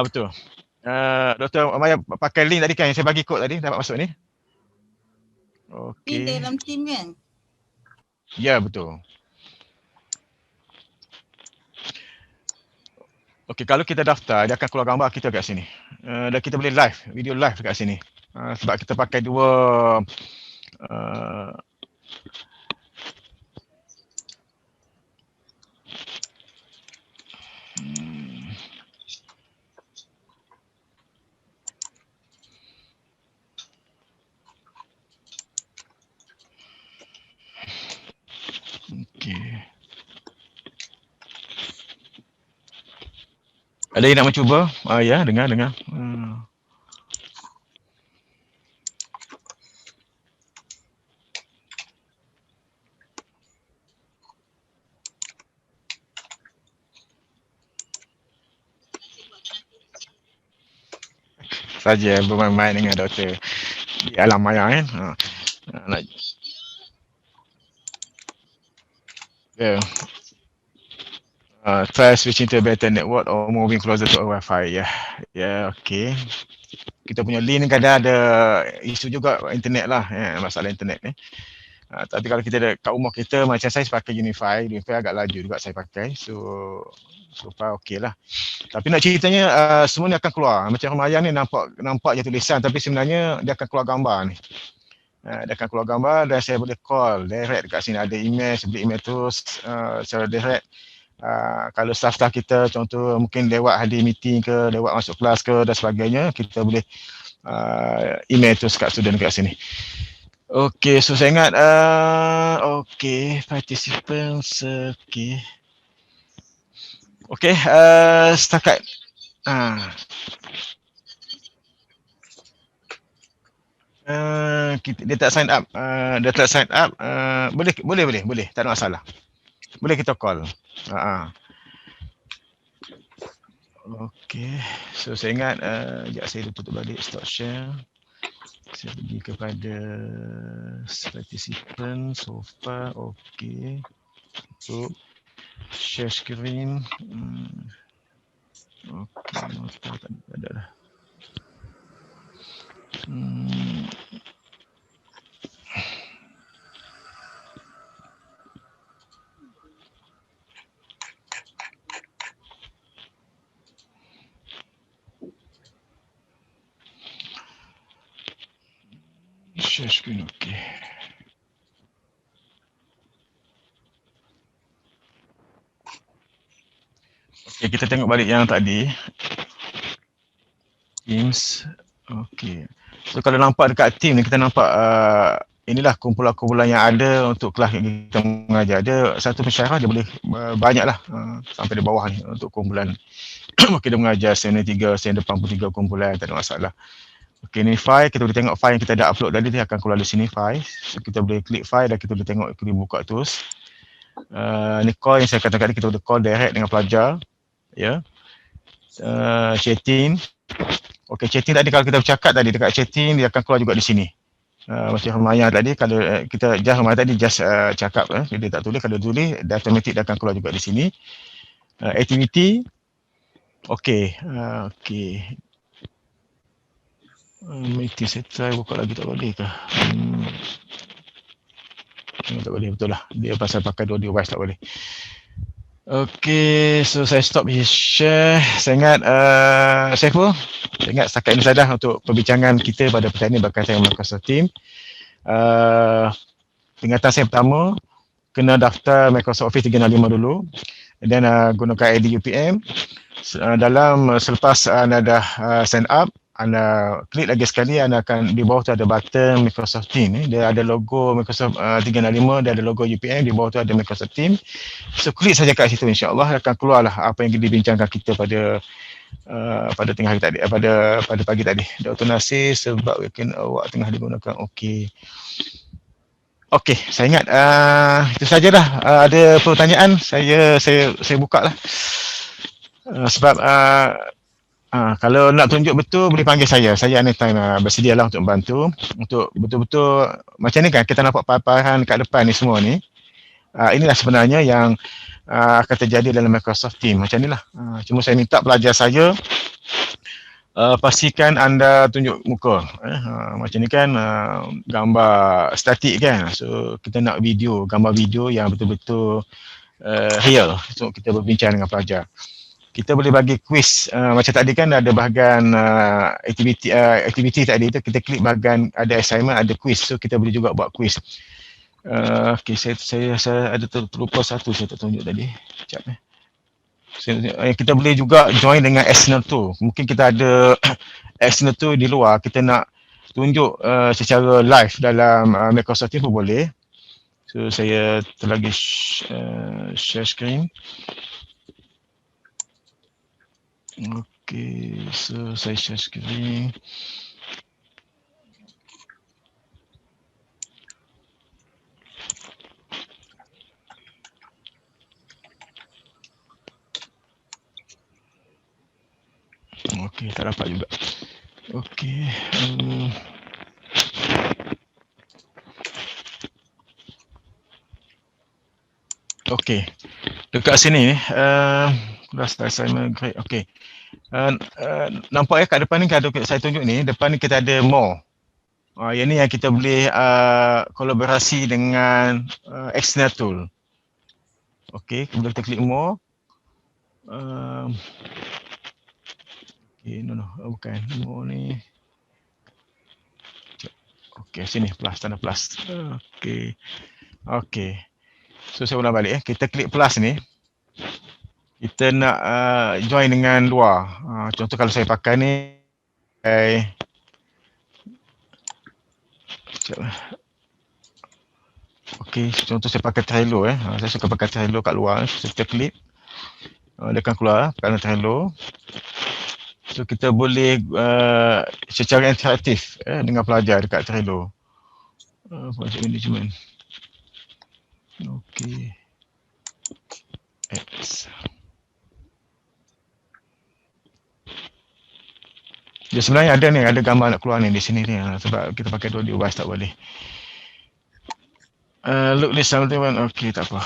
S2: betul. Dr. Maya pakai link tadi kan yang saya bagi kod tadi, dapat masuk ni. Okey.
S9: Ni dalam team kan?
S2: Ya, betul. Okey, kalau kita daftar, dia akan keluar gambar kita kat sini. Dan kita boleh live, video live kat sini. Sebab kita pakai dua okey. Ada yang nak mencuba? Ya, dengar. Saja bermain-main dengan doktor di alam maya kan. Nak try switching to a better network or moving closer to a Wi-Fi. Okay. Kita punya link kadang ada isu juga internet lah, masalah internet ni. Tapi kalau kita ada kat rumah kita, macam saya pakai Unify agak laju juga saya pakai. So far okey lah. Tapi nak ceritanya semua ni akan keluar. Macam Ramayan ni nampak je tulisan, tapi sebenarnya dia akan keluar gambar ni. Dia akan keluar gambar dan saya boleh call direct dekat sini. Ada email, saya boleh email terus secara direct. Kalau staff-staff kita contoh mungkin lewat hadir meeting ke, lewat masuk kelas ke dan sebagainya, kita boleh email terus kat student kat sini. Okey, so saya ingat okey, participants okey, setakat dia tak sign up, boleh, tak ada masalah. Boleh kita call. Okey, so saya ingat sekejap saya tutup balik stop share. Saya pergi kepada participant so far. Okey, so share screen. Okey, tak ada dah. Share screen, okey. Okey, kita tengok balik yang tadi. Teams. Okey. So kalau nampak dekat team ni, kita nampak inilah kumpulan-kumpulan yang ada untuk kelas yang kita mengajar. Ada satu pensyarah dia boleh banyaklah sampai di bawah ni untuk kumpulan. Kita mengajar sen 3, sen 83 kumpulan, tak ada masalah. Okey, ni file, kita boleh tengok file yang kita dah upload tadi, dia akan keluar di sini file. So kita boleh klik file dan kita boleh tengok, kita boleh buka terus. Ni call yang saya katakan tadi, kita boleh call direct dengan pelajar. Ya. Chatting. Okey, chatting tadi kalau kita bercakap tadi dekat chatting, dia akan keluar juga di sini. Macam Maya tadi, kalau kita cakap, dia tak tulis, kalau tulis, dia automatik dia akan keluar juga di sini. Activity. Okey, meeting saya try buka lagi, tak boleh ke? Tak boleh, betul lah. Dia pasal pakai dua device, tak boleh. Okey, so saya stop his share. Saya ingat, saya ingat setakat ini saja untuk perbincangan kita pada petang ini berkaitan dengan Microsoft Teams. Peringatan saya pertama, kena daftar Microsoft Office 365 dulu. Dan gunakan ID UPM. Selepas anda dah sign up, anda klik lagi sekali, anda akan di bawah tu ada button Microsoft Teams. Dia ada logo Microsoft 365, dia ada logo UPM, di bawah tu ada Microsoft Teams. So klik saja kat situ, insya-Allah akan keluarlah apa yang dibincangkan kita pada tengah hari tadi, pada pagi tadi. Dr. Nasir, sebab weekend awak tengah digunakan. Okey, saya ingat itu sajalah. Ada pertanyaan, saya buka lah. Sebab kalau nak tunjuk betul, boleh panggil saya. Saya anytime bersedialah untuk membantu. Untuk betul-betul macam ni kan, kita nampak paparan kat depan ni semua ni. Inilah sebenarnya yang akan terjadi dalam Microsoft Teams. Macam inilah. Cuma saya minta pelajar saya pastikan anda tunjuk muka. Macam ni kan gambar statik kan. So kita nak gambar video yang betul-betul real. So kita berbincang dengan pelajar. kita boleh bagi quiz. Macam tadi kan ada bahagian aktiviti tadi tu, kita klik bahagian ada assignment, ada quiz. So kita boleh juga buat quiz. Okay, saya ada terlupa satu saya tak tunjuk tadi. Sekejap kita boleh juga join dengan external tool. Mungkin kita ada external tool di luar, kita nak tunjuk secara live dalam Microsoft Teams pun boleh. So saya terlagi share screen. Okay, so saya share screen. Okay, tak dapat juga. Okay. Okay, dekat sini ni, assignment grade. Okay. Nampak ya kat depan ni kalau saya tunjuk ni, depan ni kita ada more. Yang ni yang kita boleh kolaborasi dengan external tool. Okay, kemudian kita klik more. Okay, no, bukan more ni. Okay, sini plus, tanda plus. Okay, okay. So saya ulang balik kita klik plus ni. Kita nak join dengan luar. Contoh kalau saya pakai ni, okay, contoh saya pakai Trello saya suka pakai Trello kat luar. So kita klik, dia akan keluar kerana Trello. So kita boleh secara interaktif dengan pelajar dekat Trello. Project management. Okay. X. Dia sebenarnya ada ni, ada gambar nak keluar ni di sini ni sebab kita pakai dua device tak boleh. Look list something, okay tak apa.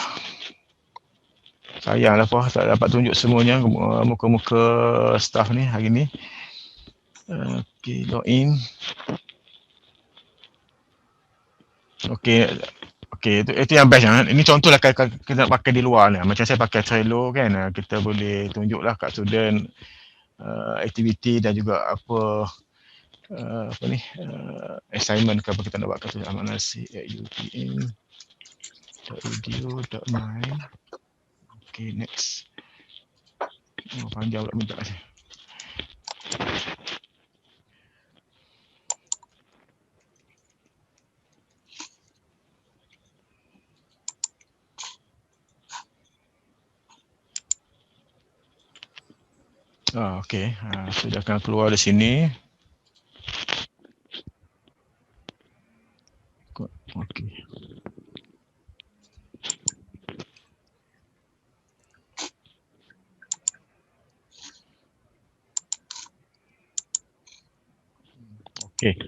S2: Sayanglah apa tak dapat tunjuk semuanya muka-muka staff ni hari ni. Okay, login. Okay. Okay, itu yang best kan. Ini contohlah kita nak pakai di luar ni. Macam saya pakai Trello kan, kita boleh tunjuklah kat student aktiviti dan juga apa ni assignment ke apa kita nak buat kat student. amanasi@utm.edu.my. Okay, next. Panjang pula minta saya. Okay, sudah akan keluar di sini. Okay. Okay.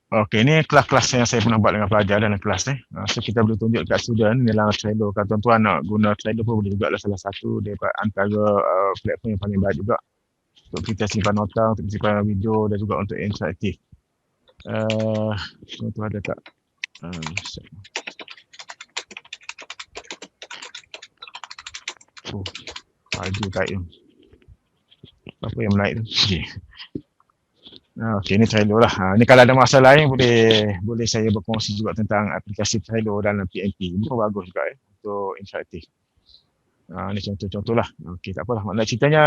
S2: Okay, ni kelas-kelas yang saya pernah buat dengan pelajar dalam kelas ni. So kita boleh tunjuk kat student dalam Trello. Kalau tuan-tuan nak guna Trello pun boleh juga lah, salah satu daripada antara platform yang paling baik juga untuk kita simpan nota, untuk simpan video dan juga untuk interaktif. Tuan-tuan ada tak? Baju tight tu. Apa yang menaik tu? Okay. Okay, ni Trello lah. Ni kalau ada masalah lain boleh saya berkongsi juga tentang aplikasi Trello dalam PMP. Ini pun bagus juga untuk interaktif. Ni contoh-contoh lah. Okay, tak apalah. Maknanya ceritanya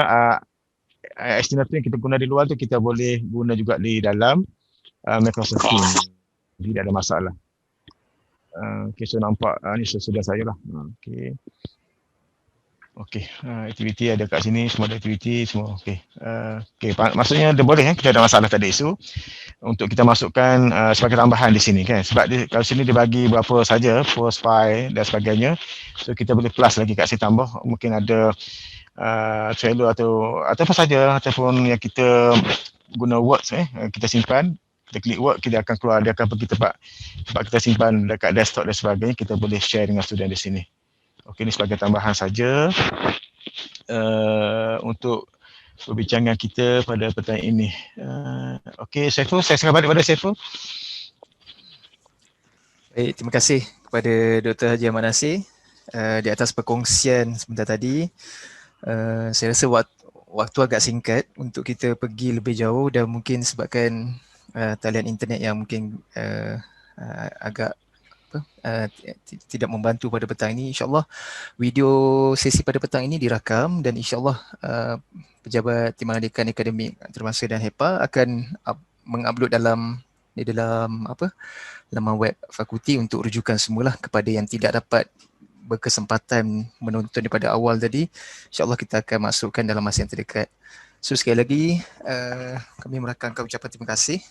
S2: external tool yang kita guna di luar tu kita boleh guna juga di dalam Microsoft Teams. Jadi tak ada masalah. Okay, so nampak ni sudah saya lah. Okay. Okey, aktiviti ada kat sini, semua ada aktiviti semua. Okey. Okey, maksudnya dia boleh kita ada masalah tadi isu untuk kita masukkan sebagai tambahan di sini kan. Sebab kalau sini dia bagi berapa saja post file dan sebagainya. So kita boleh plus lagi kat sini tambah. Mungkin ada Trello atau apa saja ataupun yang kita guna Words kita simpan. Kita klik Word, kita akan keluar, dia akan pergi tempat kita simpan dekat desktop dan sebagainya. Kita boleh share dengan student di sini. Okey, ini sebagai tambahan saja untuk perbincangan kita pada petang ini. Okey, Saiful, saya serah balik pada Saiful.
S1: Baik, terima kasih kepada Dr. Haji Ahmad Nasir di atas perkongsian sebentar tadi. Saya rasa waktu agak singkat untuk kita pergi lebih jauh dan mungkin sebabkan talian internet yang mungkin agak tidak membantu pada petang ini. InsyaAllah video sesi pada petang ini dirakam dan insyaAllah pejabat Timbalan Dekan Akademik Antarabangsa dan HEPA akan mengupload dalam laman web fakulti untuk rujukan semualah kepada yang tidak dapat berkesempatan menonton daripada awal tadi. InsyaAllah kita akan masukkan dalam masa yang terdekat. So sekali lagi kami merakamkan ucapan terima kasih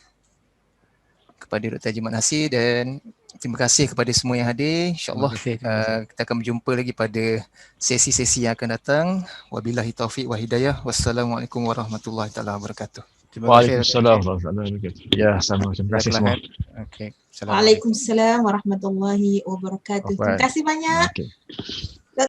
S1: kepada Dr. Haji Mat Nasir dan terima kasih kepada semua yang hadir. InsyaAllah kita akan berjumpa lagi pada sesi-sesi yang akan datang. Wabillahi taufiq wa hidayah. Wassalamualaikum warahmatullahi wabarakatuh.
S2: Waalaikumsalam warahmatullahi wabarakatuh. Ya, sama. Terima kasih semua.
S1: Okay.
S9: Waalaikumsalam warahmatullahi wabarakatuh. Terima kasih banyak.
S2: Okay.